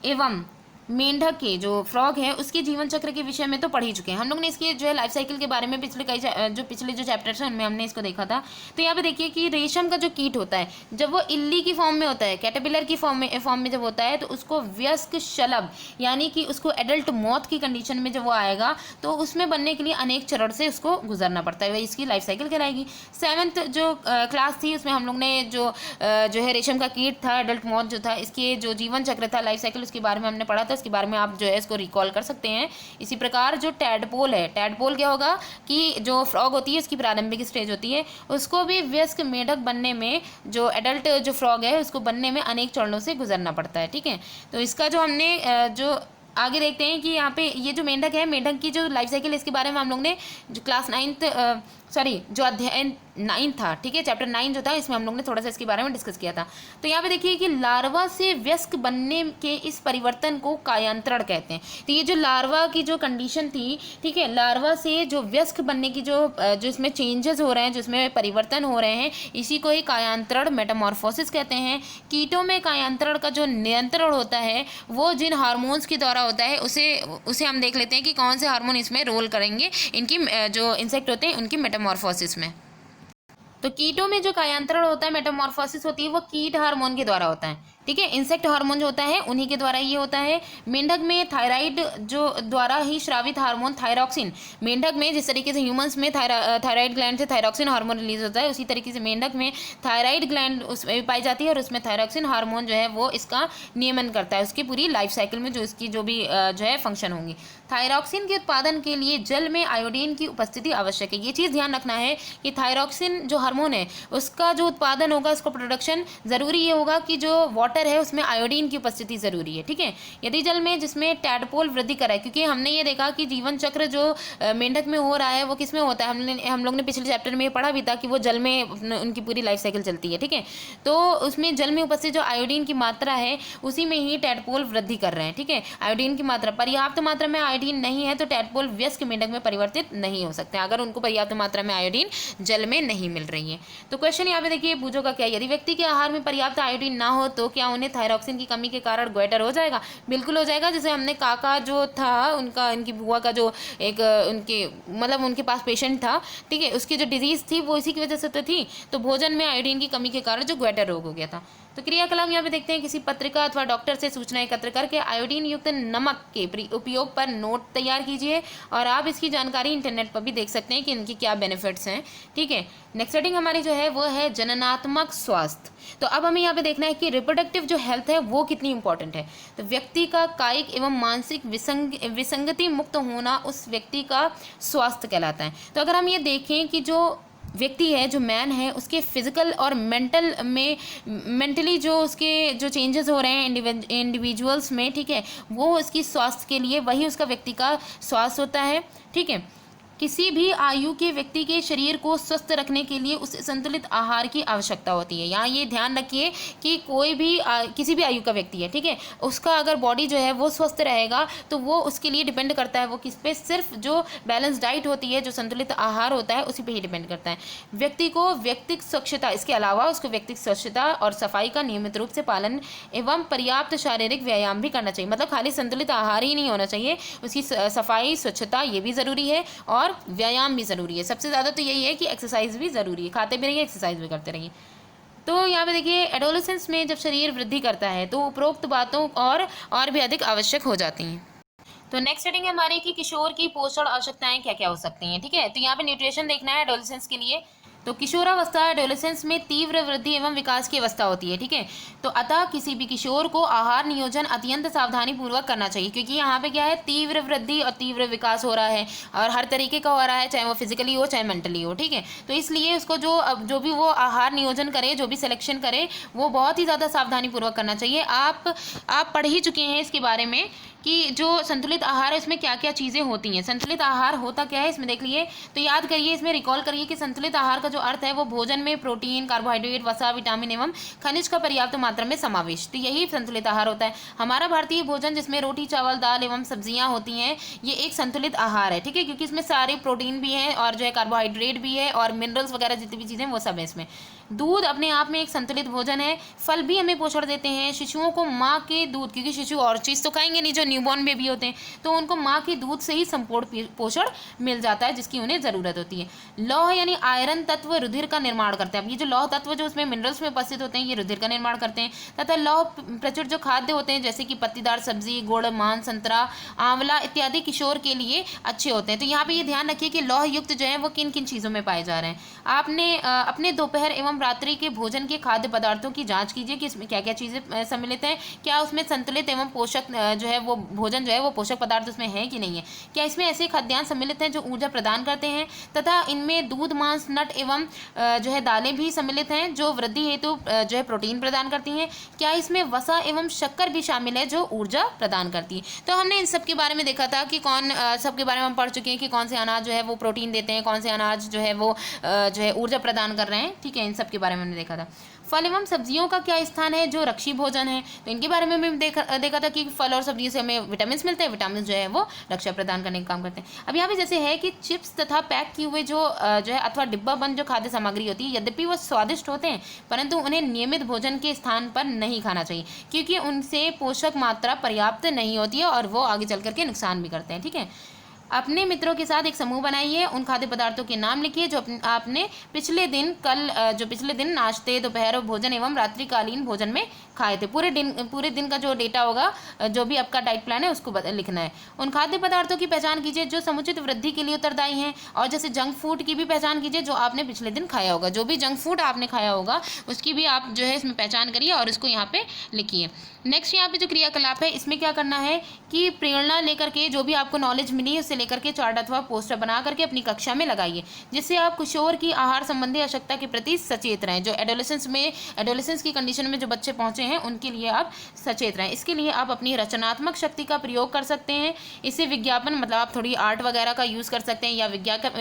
एवं मेंढक के जो फ्रॉग है उसके जीवन चक्र के विषय में तो पढ़ ही चुके हैं हम लोग ने। इसके जो है लाइफ साइकिल के बारे में पिछले जो चैप्टर्स हैं उनमें हमने इसको देखा था। तो यहाँ पे देखिए कि रेशम का जो कीट होता है जब वो इल्ली की फॉर्म में होता है, कैटरपिलर की फॉर्म में जब होता है, तो उसको वयस्क शलभ यानी कि उसको एडल्ट मौत की कंडीशन में जब वो आएगा तो उसमें बनने के लिए अनेक चरण से उसको गुजरना पड़ता है, वही इसकी लाइफ साइकिल कहलाएगी। 7th जो क्लास थी उसमें हम लोग ने जो है रेशम का कीट था, एडल्ट मौत जो था, इसके जो जीवन चक्र था, लाइफ साइकिल, उसके बारे में हमने पढ़ा था। इसके बारे में आप जो है इसको रिकॉल कर सकते हैं। इसी प्रकार जो टैडपोल है, टैडपोल क्या होगा कि जो फ्रॉग होती है उसकी प्रारंभिक स्टेज होती है, उसको भी वयस्क मेंढक बनने में, जो एडल्ट जो फ्रॉग है उसको बनने में अनेक चरणों से गुजरना पड़ता है, ठीक है। तो इसका जो हमने जो आगे देखते हैं कि यहाँ पे ये जो मेंढक है, मेंढक की जो लाइफ साइकिल, इसके बारे में हम लोग ने जो क्लास 9th जो अध्याय 9 था, ठीक है, चैप्टर 9 जो था, इसमें हम लोग ने थोड़ा सा इसके बारे में डिस्कस किया था। तो यहाँ पे देखिए कि लार्वा से वयस्क बनने के इस परिवर्तन को कायांतरण कहते हैं। तो ये जो लार्वा की जो कंडीशन थी, ठीक है, लार्वा से जो वयस्क बनने की जो इसमें चेंजेस हो रहे हैं, जो इसमें परिवर्तन हो रहे हैं, इसी को ही कायांतरण, मेटामॉर्फोसिस कहते हैं। कीटों में कायांतरण का जो नियंत्रण होता है वो जिन हार्मोन्स के द्वारा होता है उसे हम देख लेते हैं कि कौन से हार्मोन इसमें रोल करेंगे, इनकी जो इंसेक्ट होते हैं उनकी मेटामॉर्फोसिस में। तो कीटों में जो कायांतरण होता है, मेटामॉर्फोसिस होती है, वो कीट हार्मोन के द्वारा होता है, ठीक है। इंसेक्ट हार्मोन जो होता है उन्हीं के द्वारा ये होता है। मेंढक में थायराइड जो द्वारा ही स्रावित हार्मोन थायरॉक्सिन, मेंढक में जिस तरीके से ह्यूमंस में थायराइड ग्लैंड से थायरॉक्सिन हार्मोन रिलीज होता है, उसी तरीके से मेंढक में थायराइड ग्लैंड उसमें पाई जाती है और उसमें थायरॉक्सिन हार्मोन जो है वो इसका नियमन करता है, उसकी पूरी लाइफ साइकिल में जो इसकी जो भी जो है फंक्शन होंगी। थायरॉक्सिन के उत्पादन के लिए जल में आयोडीन की उपस्थिति आवश्यक है। ये चीज़ ध्यान रखना है कि थायरॉक्सिन जो हार्मोन है उसका जो उत्पादन होगा, उसका प्रोडक्शन ज़रूरी ये होगा कि जो वाटर है उसमें आयोडीन की उपस्थिति ज़रूरी है, ठीक है। यदि जल में जिसमें टैडपोल वृद्धि कराए, क्योंकि हमने ये देखा कि जीवन चक्र जो मेंढक में हो रहा है वो किस में होता है, हम लोग ने पिछले चैप्टर में ये पढ़ा भी था कि वो जल में उनकी पूरी लाइफ साइकिल चलती है, ठीक है। तो उसमें जल में उपस्थित जो आयोडीन की मात्रा है उसी में ही टैडपोल वृद्धि कर रहे हैं, ठीक है। आयोडीन की मात्रा पर्याप्त मात्रा में आयोडीन नहीं है तो टैडपोल वयस्क मेंढक में परिवर्तित नहीं हो सकते अगर उनको पर्याप्त मात्रा में आयोडीन जल में नहीं मिल रही है। तो क्वेश्चन यहाँ पे देखिए पूछो का क्या, यदि व्यक्ति के आहार में पर्याप्त आयोडीन ना हो तो क्या उन्हें थायरॉक्सिन की कमी के कारण ग्वेटर हो जाएगा? बिल्कुल हो जाएगा। जैसे हमने काका जो था उनका, उनकी बुआ का जो एक उनके मतलब उनके पास पेशेंट था, ठीक है, उसकी जो डिजीज थी वो इसी की वजह से तो थी, तो भोजन में आयोडीन की कमी के कारण जो ग्वेटर रोग हो गया था। तो क्रियाकलाप यहाँ पे देखते हैं, किसी पत्रिका अथवा डॉक्टर से सूचना एकत्र करके आयोडीन युक्त नमक के उपयोग पर नोट तैयार कीजिए और आप इसकी जानकारी इंटरनेट पर भी देख सकते हैं कि इनकी क्या बेनिफिट्स हैं, ठीक है। नेक्स्ट हेडिंग हमारी जो है वो है जननात्मक स्वास्थ्य। तो अब हमें यहाँ पे देखना है कि रिप्रोडक्टिव जो हेल्थ है वो कितनी इंपॉर्टेंट है। तो व्यक्ति का कायिक एवं मानसिक विसंगति मुक्त होना उस व्यक्ति का स्वास्थ्य कहलाता है। तो अगर हम ये देखें कि जो व्यक्ति है, जो मैन है, उसके फिजिकल और मेंटली जो उसके जो चेंजेस हो रहे हैं इंडिविजुअल्स में, ठीक है, वो उसकी स्वास्थ्य के लिए वही उसका व्यक्ति का स्वास्थ्य होता है, ठीक है। किसी भी आयु के व्यक्ति के शरीर को स्वस्थ रखने के लिए उसे संतुलित आहार की आवश्यकता होती है। यहाँ ये ध्यान रखिए कि कोई भी किसी भी आयु का व्यक्ति है, ठीक है, उसका अगर बॉडी जो है वो स्वस्थ रहेगा तो वो उसके लिए डिपेंड करता है, वो किस पे, सिर्फ जो बैलेंस डाइट होती है, जो संतुलित आहार होता है उसी पे ही डिपेंड करता है। व्यक्ति को व्यक्तिगत स्वच्छता, इसके अलावा उसको व्यक्तिगत स्वच्छता और सफाई का नियमित रूप से पालन एवं पर्याप्त शारीरिक व्यायाम भी करना चाहिए। मतलब खाली संतुलित आहार ही नहीं होना चाहिए, उसकी सफाई स्वच्छता ये भी ज़रूरी है और व्यायाम भी ज़रूरी है। सबसे ज़्यादा तो यही है कि एक्सरसाइज भी ज़रूरी है, खाते भी रहिए एक्सरसाइज भी करते रहिए। तो यहाँ पे देखिए एडोलेसेंस में जब शरीर वृद्धि करता है तो उपरोक्त बातों और भी अधिक आवश्यक हो जाती हैं। तो नेक्स्ट हेडिंग है हमारी कि किशोर की पोषण आवश्यकताएं क्या क्या हो सकती हैं, ठीक है। तो यहाँ पे न्यूट्रिशन देखना है एडोलेसेंस के लिए। तो किशोरावस्था एडोलेसेंस में तीव्र वृद्धि एवं विकास की अवस्था होती है, ठीक है। तो अतः किसी भी किशोर को आहार नियोजन अत्यंत सावधानी पूर्वक करना चाहिए, क्योंकि यहाँ पे क्या है, तीव्र वृद्धि और तीव्र विकास हो रहा है और हर तरीके का हो रहा है, चाहे वो फिजिकली हो चाहे मेंटली हो, ठीक है। तो इसलिए उसको जो भी वो आहार नियोजन करे, जो भी सिलेक्शन करे, वो बहुत ही ज़्यादा सावधानी पूर्वक करना चाहिए। आप पढ़ ही चुके हैं इसके बारे में कि जो संतुलित आहार है उसमें क्या क्या चीज़ें होती हैं। संतुलित आहार होता क्या है इसमें देख लिए, तो याद करिए, इसमें रिकॉल करिए कि संतुलित आहार का जो अर्थ है वो भोजन में प्रोटीन, कार्बोहाइड्रेट, वसा, विटामिन एवं खनिज का पर्याप्त मात्रा में समावेश, तो यही संतुलित आहार होता है। हमारा भारतीय भोजन जिसमें रोटी, चावल, दाल एवं सब्जियां होती हैं, ये एक संतुलित आहार है, ठीक है, क्योंकि इसमें सारे प्रोटीन भी है और जो है कार्बोहाइड्रेट भी है और मिनरल्स वगैरह जितनी भी चीज़ें वो सब है इसमें। दूध अपने आप में एक संतुलित भोजन है। फल भी हमें पोषण देते हैं। शिशुओं को माँ के दूध, क्योंकि शिशु और चीज़ तो खाएंगे नहीं, जो न्यूबॉर्न बेबी होते हैं, तो उनको माँ के दूध से ही संपूर्ण पोषण मिल जाता है जिसकी उन्हें ज़रूरत होती है। लौह यानी आयरन तत्व रुधिर का निर्माण करते हैं। अब ये जो लौह तत्व जो उसमें मिनरल्स में उपस्थित होते हैं ये रुधिर का निर्माण करते हैं। तथा लौह प्रचुर जो खाद्य होते हैं जैसे कि पत्तीदार सब्जी, गुड़, मांस, संतरा, आंवला इत्यादि किशोर के लिए अच्छे होते हैं। तो यहाँ पे ये ध्यान रखिए कि लौह युक्त जो है वो किन किन चीज़ों में पाए जा रहे हैं। आपने अपने दोपहर एवं रात्रि के भोजन के खाद्य पदार्थों की जांच कीजिए कि इसमें क्या क्या चीज़ें सम्मिलित हैं, क्या उसमें संतुलित एवं पोषक जो है वो भोजन जो है वो पोषक पदार्थ उसमें है कि नहीं है, क्या इसमें ऐसे खाद्यान्न सम्मिलित हैं जो ऊर्जा प्रदान करते हैं, तथा इनमें दूध, मांस, नट एवं जो है दालें भी सम्मिलित हैं जो वृद्धि हेतु जो है प्रोटीन प्रदान करती हैं, क्या इसमें वसा एवं शक्कर भी शामिल है जो ऊर्जा प्रदान करती है। तो हमने इन सब के बारे में देखा था कि कौन सबके बारे में हम पढ़ चुके हैं कि कौन से अनाज जो है वो प्रोटीन देते हैं, कौन से अनाज जो है वो जो है ऊर्जा प्रदान कर रहे हैं, ठीक है, इन सब के बारे में हमने देखा था। फल एवं सब्जियों का क्या स्थान है जो रक्षी भोजन है, तो इनके बारे में भी देखा था कि फल और सब्जियों से हमें विटामिन मिलते हैं, विटामिन जो है वो रक्षा प्रदान करने का काम करते हैं। अब यहाँ पे जैसे है कि चिप्स तथा पैक किए हुए जो है अथवा डिब्बा बंद जो खाद्य सामग्री होती है, यद्यपि वो स्वादिष्ट होते हैं परंतु उन्हें नियमित भोजन के स्थान पर नहीं खाना चाहिए, क्योंकि उनसे पोषक मात्रा पर्याप्त नहीं होती है और वो आगे चल करके नुकसान भी करते हैं, ठीक है। अपने मित्रों के साथ एक समूह बनाइए, उन खाद्य पदार्थों के नाम लिखिए जो आपने पिछले दिन नाश्ते, दोपहर भोजन एवं रात्रिकालीन भोजन में खाए थे। पूरे दिन का जो डेटा होगा, जो भी आपका डाइट प्लान है उसको लिखना है। उन खाद्य पदार्थों की पहचान कीजिए जो समुचित वृद्धि के लिए उत्तरदायी हैं, और जैसे जंक फूड की भी पहचान कीजिए जो आपने पिछले दिन खाया होगा। जो भी जंक फूड आपने खाया होगा उसकी भी आप जो है इसमें पहचान करिए और इसको यहाँ पे लिखिए। नेक्स्ट यहाँ पे जो क्रियाकलाप है इसमें क्या करना है कि प्रेरणा लेकर के जो भी आपको नॉलेज मिली है उससे लेकर के चार्ट अथवा पोस्टर बना करके अपनी कक्षा में लगाइए, जिससे आप किशोर की आहार संबंधी आवश्यकता के प्रति सचेत रहें। जो एडोलेसेंस की कंडीशन में जो बच्चे पहुंचे हैं उनके लिए आप सचेत रहें। इसके लिए आप अपनी रचनात्मक शक्ति का प्रयोग कर सकते हैं। इसे विज्ञापन मतलब आप थोड़ी आर्ट वगैरह का यूज़ कर सकते हैं, या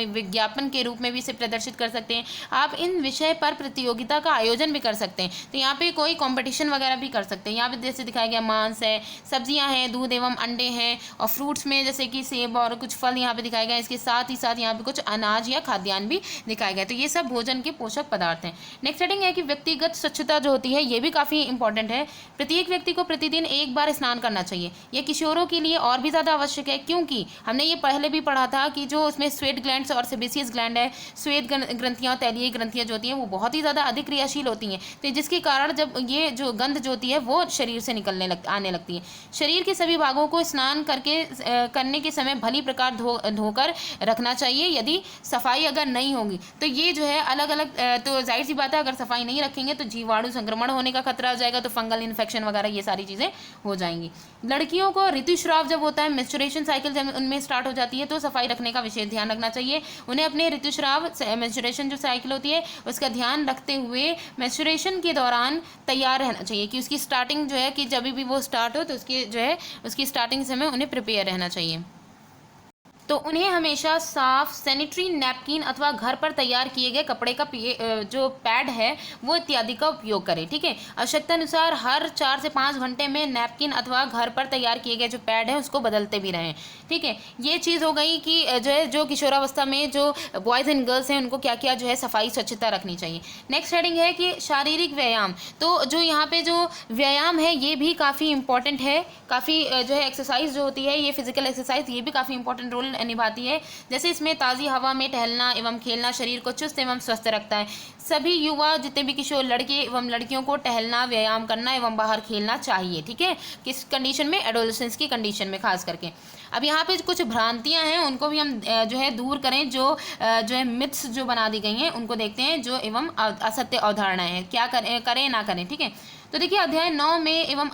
विज्ञापन के रूप में भी इसे प्रदर्शित कर सकते हैं। आप इन विषय पर प्रतियोगिता का आयोजन भी कर सकते हैं। तो यहाँ पे कोई कॉम्पिटिशन वगैरह भी कर सकते हैं। यहाँ पे जैसे दिखाया गया मांस है, सब्जियां हैं, दूध एवं अंडे हैं, और फ्रूट्स में जैसे कि सेब और कुछ फल यहाँ पे दिखाए गए। इसके साथ ही साथ यहाँ पे कुछ अनाज या खाद्यान्न भी दिखाए गए। तो ये सब भोजन के पोषक पदार्थ हैं। नेक्स्ट हेडिंग है कि व्यक्तिगत स्वच्छता जो होती है ये भी काफ़ी इंपॉर्टेंट है। प्रत्येक व्यक्ति को प्रतिदिन एक बार स्नान करना चाहिए। यह किशोरों के लिए और भी ज़्यादा आवश्यक है, क्योंकि हमने ये पहले भी पढ़ा था कि जो उसमें स्वेट ग्लैंड्स और सेबेसियस ग्लैंड है, श्वेत ग्रंथियाँ, तैलीय ग्रंथियाँ जो होती हैं वो बहुत ही ज़्यादा अधिक क्रियाशील होती हैं। तो जिसके कारण जब ये जो गंध जो होती है वो शरीर से आने लगती है। शरीर के सभी भागों को स्नान करने के समय भली प्रकार धोकर रखना चाहिए। यदि सफाई अगर नहीं होगी तो ये जो है अलग अलग, तो जाहिर सी बात है अगर सफाई नहीं रखेंगे तो जीवाणु संक्रमण होने का खतरा हो जाएगा, तो फंगल इन्फेक्शन वगैरह ये सारी चीज़ें हो जाएंगी। लड़कियों को ऋतुस्राव जब होता है, मेंस्ट्रुएशन साइकिल जब उनमें स्टार्ट हो जाती है, तो सफाई रखने का विशेष ध्यान रखना चाहिए। उन्हें अपने ऋतुस्राव मेंस्ट्रुएशन जो साइकिल होती है उसका ध्यान रखते हुए मेंस्ट्रुएशन के दौरान तैयार रहना चाहिए, कि उसकी स्टार्टिंग जो है कि जब भी वो स्टार्ट हो तो उसकी स्टार्टिंग समय उन्हें प्रिपेयर रहना चाहिए। तो उन्हें हमेशा साफ सैनिटरी नैपकिन अथवा घर पर तैयार किए गए कपड़े का जो पैड है वो इत्यादि का उपयोग करें। ठीक है, आवश्यकता अनुसार हर 4 से 5 घंटे में नैपकिन अथवा घर पर तैयार किए गए जो पैड है उसको बदलते भी रहें। ठीक है, ये चीज़ हो गई कि जो किशोरावस्था में जो बॉयज़ एंड गर्ल्स हैं उनको क्या क्या जो है सफाई स्वच्छता रखनी चाहिए। नेक्स्ट हेडिंग है कि शारीरिक व्यायाम। तो जो यहाँ पे जो व्यायाम है ये भी काफ़ी इंपॉर्टेंट है। काफ़ी जो है एक्सरसाइज जो होती है ये फिजिकल एक्सरसाइज ये भी काफ़ी इंपॉर्टेंट रोल निभाती है। जैसे इसमें ताज़ी हवा में टहलना एवं खेलना शरीर को चुस्त एवं स्वस्थ रखता है। सभी युवा जितने भी किशोर लड़के एवं लड़कियों को टहलना, व्यायाम करना एवं बाहर खेलना चाहिए। ठीक है, किस कंडीशन में? एडोलेसेंस की कंडीशन में खास करके। अब यहाँ पे कुछ भ्रांतियाँ हैं उनको भी हम जो है दूर करें। जो है मिथ्स जो बना दी गई हैं उनको देखते हैं, जो एवं असत्य अवधारणाएं हैं, क्या करें ना करें। ठीक है, तो देखिए अध्याय 9 में एवं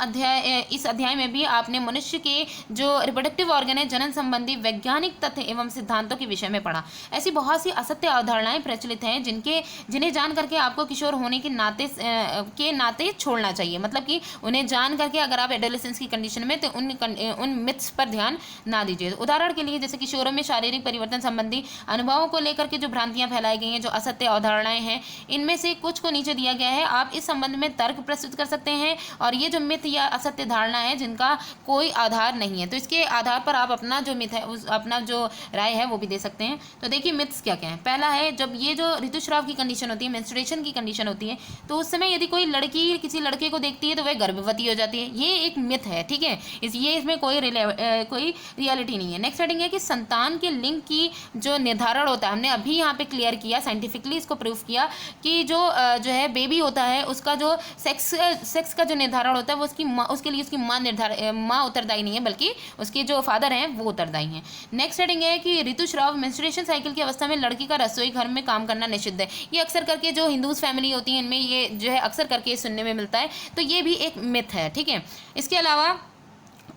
इस अध्याय में भी आपने मनुष्य के जो रिप्रोडक्टिव ऑर्गन है, जनन संबंधी वैज्ञानिक तथ्य एवं सिद्धांतों के विषय में पढ़ा। ऐसी बहुत सी असत्य अवधारणाएं प्रचलित हैं जिन्हें जान करके आपको किशोर होने के नाते छोड़ना चाहिए। मतलब कि उन्हें जान करके अगर आप एडोलेसेंस की कंडीशन में तो उन मिथ्स पर ध्यान ना दीजिए। उदाहरण के लिए जैसे किशोरों में शारीरिक परिवर्तन संबंधी अनुभवों को लेकर के जो भ्रांतियाँ फैलाई गई हैं, जो असत्य अवधारणाएं हैं, इनमें से कुछ को नीचे दिया गया है। आप इस संबंध में तर्क प्रस्तुत कर सकते हैं, और ये जो मिथ या असत्य धारणा है जिनका कोई आधार नहीं है, तो इसके आधार पर आप अपना जो मिथ है अपना जो राय है वो भी दे सकते हैं। तो देखिए मिथ्स क्या क्या है। पहला है, जब ये जो ऋतुस्राव की कंडीशन होती है, मेंस्ट्रुएशन की कंडीशन होती है, तो उस समय यदि कोई लड़की किसी लड़के को देखती है तो वह गर्भवती हो जाती है। ये एक मिथ है। ठीक है, इसमें कोई रियलिटी नहीं है। नेक्स्ट हेडिंग है कि संतान के लिंग की जो निर्धारण होता है, हमने अभी यहाँ पे क्लियर किया, साइंटिफिकली इसको प्रूव किया कि जो है बेबी होता है उसका जो सेक्स का जो निर्धारण होता है वो उसके लिए उसकी माँ उत्तरदायी नहीं है, बल्कि उसके जो फादर हैं वो उत्तरदायी हैं। नेक्स्ट हेडिंग है कि ऋतुस्राव मेंस्ट्रुएशन साइकिल की अवस्था में लड़की का रसोई घर में काम करना निषिद्ध है। ये अक्सर करके जो हिंदूज फैमिली होती है इनमें ये जो है अक्सर करके सुनने में मिलता है, तो ये भी एक मिथ है। ठीक है, इसके अलावा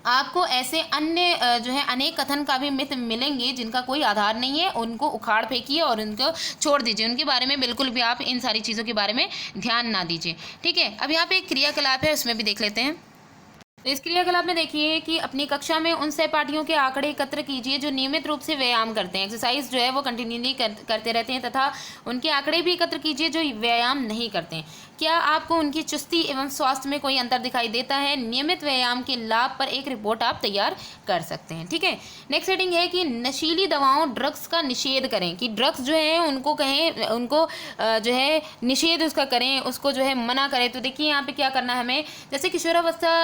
आपको ऐसे अन्य जो है अनेक कथन का भी मिथ मिलेंगे जिनका कोई आधार नहीं है, उनको उखाड़ फेंकिए और उनको छोड़ दीजिए। उनके बारे में बिल्कुल भी आप इन सारी चीज़ों के बारे में ध्यान ना दीजिए। ठीक है, अब यहाँ पे एक क्रियाकलाप है, उसमें भी देख लेते हैं। तो इस क्रियाकलाप में देखिए कि अपनी कक्षा में उन सहपाठियों के आंकड़े एकत्र कीजिए जो नियमित रूप से व्यायाम करते हैं, एक्सरसाइज जो है वो कंटिन्यूली करते रहते हैं, तथा उनके आंकड़े भी एकत्र कीजिए जो व्यायाम नहीं करते हैं। क्या आपको उनकी चुस्ती एवं स्वास्थ्य में कोई अंतर दिखाई देता है? नियमित व्यायाम के लाभ पर एक रिपोर्ट आप तैयार कर सकते हैं। ठीक है, नेक्स्ट हेडिंग है कि नशीली दवाओं ड्रग्स का निषेध करें, कि ड्रग्स जो है उनको कहें, उनको जो है निषेध उसका करें, उसको जो है मना करें। तो देखिए यहाँ पे क्या करना है हमें, जैसे किशोरावस्था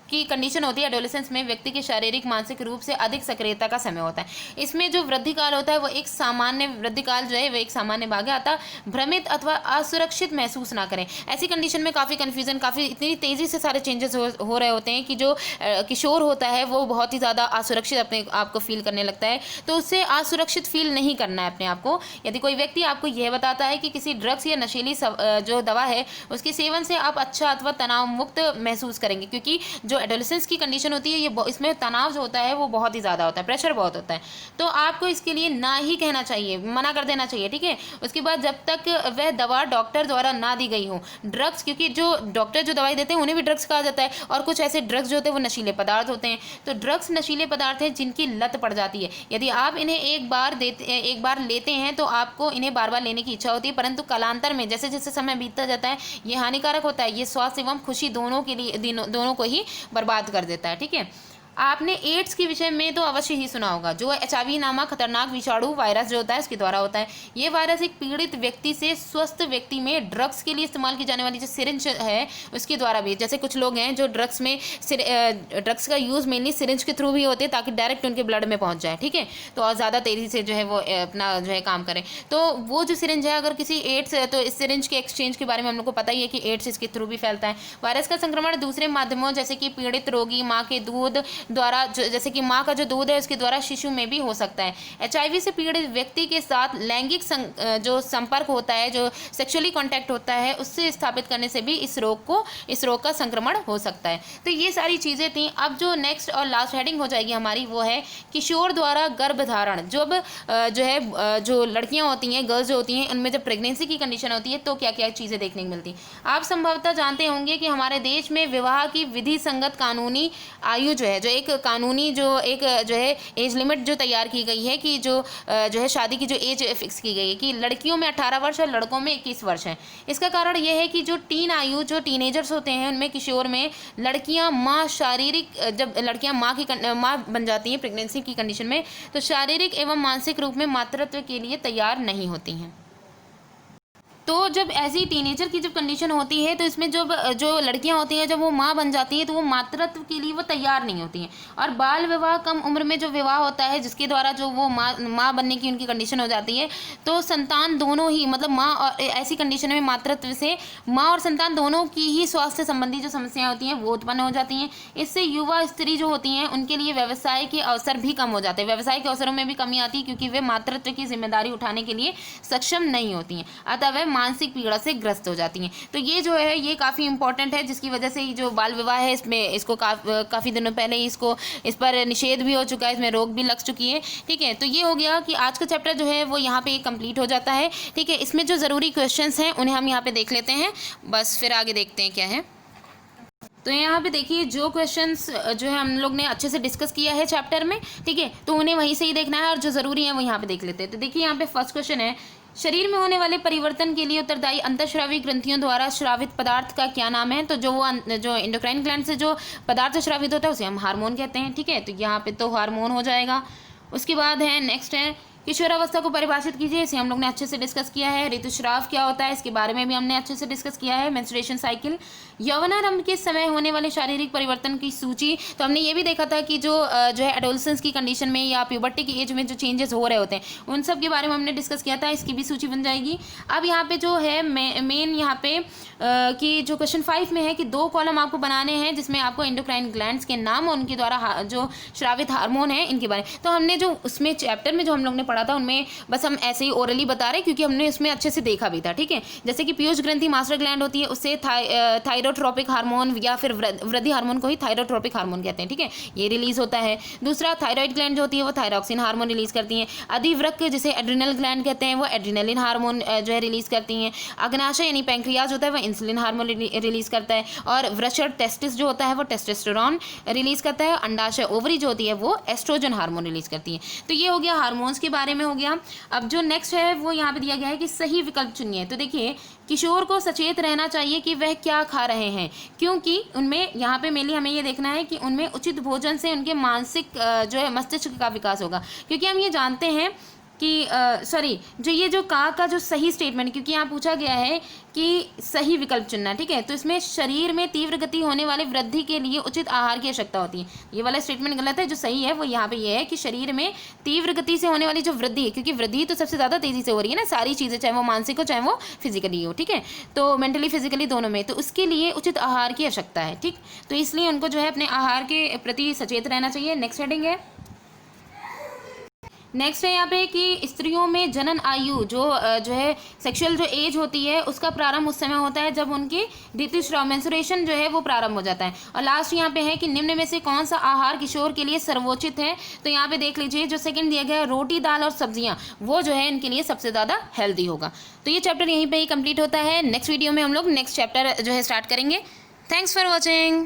की कंडीशन होती है, एडोलेसेंस में व्यक्ति के शारीरिक मानसिक रूप से अधिक सक्रियता का समय होता है। इसमें जो वृद्धि काल होता है वो एक सामान्य वृद्धि काल जो है वो एक सामान्य भाग है, अतः भ्रमित अथवा असुरक्षित महसूस ना करें। ऐसी कंडीशन में काफ़ी कन्फ्यूजन, काफ़ी इतनी तेज़ी से सारे चेंजेस हो रहे होते हैं कि जो किशोर होता है वो बहुत ही ज़्यादा असुरक्षित अपने आप को फील करने लगता है। तो उससे असुरक्षित फील नहीं करना है अपने आप को। यदि कोई व्यक्ति आपको यह बताता है कि किसी ड्रग्स या नशीली जो दवा है उसके सेवन से आप अच्छा अथवा तनाव मुक्त महसूस करेंगे, क्योंकि जो एडोलेसेंस की कंडीशन होती है ये इसमें तनाव जो होता है वो बहुत ही ज़्यादा होता है, प्रेशर बहुत होता है। तो आपको इसके लिए ना ही कहना चाहिए, मना कर देना चाहिए। ठीक है, उसके बाद जब तक वह दवा डॉक्टर द्वारा ना दी गई हो, ड्रग्स, क्योंकि जो डॉक्टर जो दवाई देते हैं उन्हें भी ड्रग्स कहा जाता है, और कुछ ऐसे ड्रग्स जो होते हैं वो नशीले पदार्थ होते हैं। तो ड्रग्स नशीले पदार्थ हैं जिनकी लत पड़ जाती है। यदि आप इन्हें एक बार लेते हैं तो आपको इन्हें बार बार लेने की इच्छा होती है, परंतु कालांतर में जैसे जैसे समय बीतता जाता है ये हानिकारक होता है। ये स्वास्थ्य एवं खुशी दोनों के लिए दोनों को ही बर्बाद कर देता है। ठीक है, आपने एड्स के विषय में तो अवश्य ही सुना होगा, जो HIV नामक खतरनाक विषाणु वायरस जो होता है उसके द्वारा होता है। ये वायरस एक पीड़ित व्यक्ति से स्वस्थ व्यक्ति में ड्रग्स के लिए इस्तेमाल की जाने वाली जो सिरिंज है उसके द्वारा भी, जैसे कुछ लोग हैं जो ड्रग्स का यूज़ मेनली सिरिंज के थ्रू भी होते हैं ताकि डायरेक्ट उनके ब्लड में पहुंच जाए। ठीक है, तो और ज़्यादा तेज़ी से जो है वो अपना जो है काम करें। तो वो जो सिरिंज है, अगर किसी एड्स, तो इस सिरिंज के एक्सचेंज के बारे में हम लोग को पता ही है कि एड्स इसके थ्रू भी फैलता है। वायरस का संक्रमण दूसरे माध्यमों जैसे कि पीड़ित रोगी माँ के दूध द्वारा, जैसे कि माँ का जो दूध है उसके द्वारा शिशु में भी हो सकता है। HIV से पीड़ित व्यक्ति के साथ लैंगिक जो संपर्क होता है, जो सेक्सुअली कांटेक्ट होता है, उससे स्थापित करने से भी इस रोग का संक्रमण हो सकता है। तो ये सारी चीज़ें थी। अब जो नेक्स्ट और लास्ट हेडिंग हो जाएगी हमारी वो है किशोर द्वारा गर्भधारण। जब जो है जो लड़कियाँ होती हैं, गर्ल्स जो होती हैं, उनमें जब प्रेगनेंसी की कंडीशन होती है तो क्या क्या चीज़ें देखने को मिलती। आप संभवतः जानते होंगे कि हमारे देश में विवाह की विधि संगत कानूनी आयु जो है, जो एक जो है एज लिमिट जो तैयार की गई है, कि जो है शादी की जो एज फिक्स की गई है कि लड़कियों में 18 वर्ष और लड़कों में 21 वर्ष है। इसका कारण यह है कि जो टीन आयु, जो टीनेजर्स होते हैं उनमें, किशोर में लड़कियां जब लड़कियां माँ बन जाती हैं प्रेगनेंसी की कंडीशन में, तो शारीरिक एवं मानसिक रूप में मातृत्व के लिए तैयार नहीं होती हैं। तो जब ऐसी टीनेजर की जब कंडीशन होती है तो इसमें जो लड़कियां होती हैं जब वो माँ बन जाती हैं तो वो मातृत्व के लिए वो तैयार नहीं होती हैं। और बाल विवाह, कम उम्र में जो विवाह होता है जिसके द्वारा जो वो माँ बनने की उनकी कंडीशन हो जाती है, तो संतान दोनों ही, मतलब माँ और ऐसी कंडीशन में मातृत्व से माँ और संतान दोनों की ही स्वास्थ्य संबंधी जो समस्याएं होती हैं वो उत्पन्न हो जाती हैं। इससे युवा स्त्री जो होती हैं उनके लिए व्यवसाय के अवसर भी कम हो जाते हैं, व्यवसाय के अवसरों में भी कमी आती है, क्योंकि वे मातृत्व की जिम्मेदारी उठाने के लिए सक्षम नहीं होती हैं, अतः वे मानसिक पीड़ा से ग्रस्त हो जाती हैं। तो ये जो है ये काफ़ी इंपॉर्टेंट है, जिसकी वजह से जो बाल विवाह है इसको काफ़ी दिनों पहले ही इस पर निषेध भी हो चुका है, इसमें रोक भी लग चुकी है। ठीक है, तो ये हो गया कि आज का चैप्टर जो है वो यहाँ पे कंप्लीट हो जाता है। ठीक है, इसमें जो ज़रूरी क्वेश्चंस हैं उन्हें हम यहाँ पे देख लेते हैं, बस फिर आगे देखते हैं क्या है। तो यहाँ पे देखिए जो क्वेश्चंस जो है हम लोग ने अच्छे से डिस्कस किया है चैप्टर में, ठीक है, तो उन्हें वहीं से ही देखना है और जो ज़रूरी है वो यहाँ पे देख लेते हैं। तो देखिए यहाँ पे फर्स्ट क्वेश्चन है, शरीर में होने वाले परिवर्तन के लिए उत्तरदायी अंतःस्रावी ग्रंथियों द्वारा स्रावित पदार्थ का क्या नाम है। तो जो एंडोक्राइन ग्लैंड से जो पदार्थ स्रावित होता है उसे हम हार्मोन कहते हैं। ठीक है, तो यहाँ पे तो हार्मोन हो जाएगा। उसके बाद है नेक्स्ट है किशोरावस्था को परिभाषित कीजिए, इसे हम लोग ने अच्छे से डिस्कस किया है। ऋतुस्राव क्या होता है इसके बारे में भी हमने अच्छे से डिस्कस किया है। मेंस्ट्रुएशन साइकिल, यौवनारंभ के समय होने वाले शारीरिक परिवर्तन की सूची, तो हमने ये भी देखा था कि जो है एडोलसेंस की कंडीशन में या प्यूबर्टी की एज में जो चेंजेस हो रहे होते हैं उन सब के बारे में हमने डिस्कस किया था, इसकी भी सूची बन जाएगी। अब यहाँ पे जो है मेन यहाँ पे कि जो क्वेश्चन 5 में है कि 2 कॉलम आपको बनाने हैं जिसमें आपको एंडोक्राइन ग्लैंड्स के नाम और उनके द्वारा जो स्रावित हार्मोन है इनके बारे में। तो हमने जो उसमें चैप्टर में जो हम लोग ने पढ़ा था उनमें बस हम ऐसे ही ओरली बता रहे हैं क्योंकि हमने उसमें अच्छे से देखा भी था। ठीक है, जैसे कि पीयूष ग्रंथि मास्टर ग्लैंड होती है, उससे थायरोट्रोपिक हार्मोन या फिर वृद्धि हार्मोन को ही थायरोट्रोपिक हार्मोन कहते हैं। ठीक है, ये रिलीज होता है। दूसरा थायराइड ग्लैंड जो होती है वो थायरॉक्सिन हार्मोन रिलीज करती हैं। अधिवृक्क जिसे एड्रिनल ग्लैंड कहते हैं वो एड्रिनलिन हार्मोन जो है रिलीज करती हैं। अग्नाशय यानी पैंक्रियाज होता है वो इंसुलिन हार्मोन रिलीज करता है। और वृषण टेस्टिस जो होता है वो टेस्टोस्टेरोन रिलीज करता है। अंडाशय ओवरी जो होती है वो एस्ट्रोजन हार्मोन रिलीज करती है। तो ये हो गया हार्मोन्स के बारे बारे में हो गया। अब जो नेक्स्ट है वो यहाँ पे दिया गया है कि सही विकल्प चुनिए। तो देखिए, किशोर को सचेत रहना चाहिए कि वह क्या खा रहे हैं, क्योंकि उनमें यहाँ पे मेनली हमें ये देखना है कि उनमें उचित भोजन से उनके मानसिक जो है मस्तिष्क का विकास होगा। क्योंकि हम ये जानते हैं कि जो ये जो का जो सही स्टेटमेंट, क्योंकि यहाँ पूछा गया है कि सही विकल्प चुनना, ठीक है। तो इसमें शरीर में तीव्र गति होने वाले वृद्धि के लिए उचित आहार की आवश्यकता होती है। ये वाला स्टेटमेंट गलत है। जो सही है वो यहाँ पे ये है कि शरीर में तीव्र गति से होने वाली जो वृद्धि है, क्योंकि वृद्धि तो सबसे ज़्यादा तेज़ी से हो रही है ना, सारी चीज़ें, चाहे वो मानसिक हो चाहे वो फिजिकली हो, ठीक है, तो मेंटली फिजिकली दोनों में, तो उसके लिए उचित आहार की आवश्यकता है, ठीक। तो इसलिए उनको जो है अपने आहार के प्रति सचेत रहना चाहिए। नेक्स्ट हेडिंग है, नेक्स्ट है यहाँ पे कि स्त्रियों में जनन आयु जो है सेक्सुअल जो एज होती है उसका प्रारंभ उस समय होता है जब उनकी ऋतुस्राव मेंस्ट्रुएशन जो है वो प्रारंभ हो जाता है। और लास्ट यहाँ पे है कि निम्न में से कौन सा आहार किशोर के लिए सर्वोचित है। तो यहाँ पे देख लीजिए, जो सेकंड दिया गया है रोटी दाल और सब्जियाँ, वो जो है इनके लिए सबसे ज़्यादा हेल्दी होगा। तो ये चैप्टर यहीं पर ही कंप्लीट होता है। नेक्स्ट वीडियो में हम लोग नेक्स्ट चैप्टर जो है स्टार्ट करेंगे। Thanks for watching.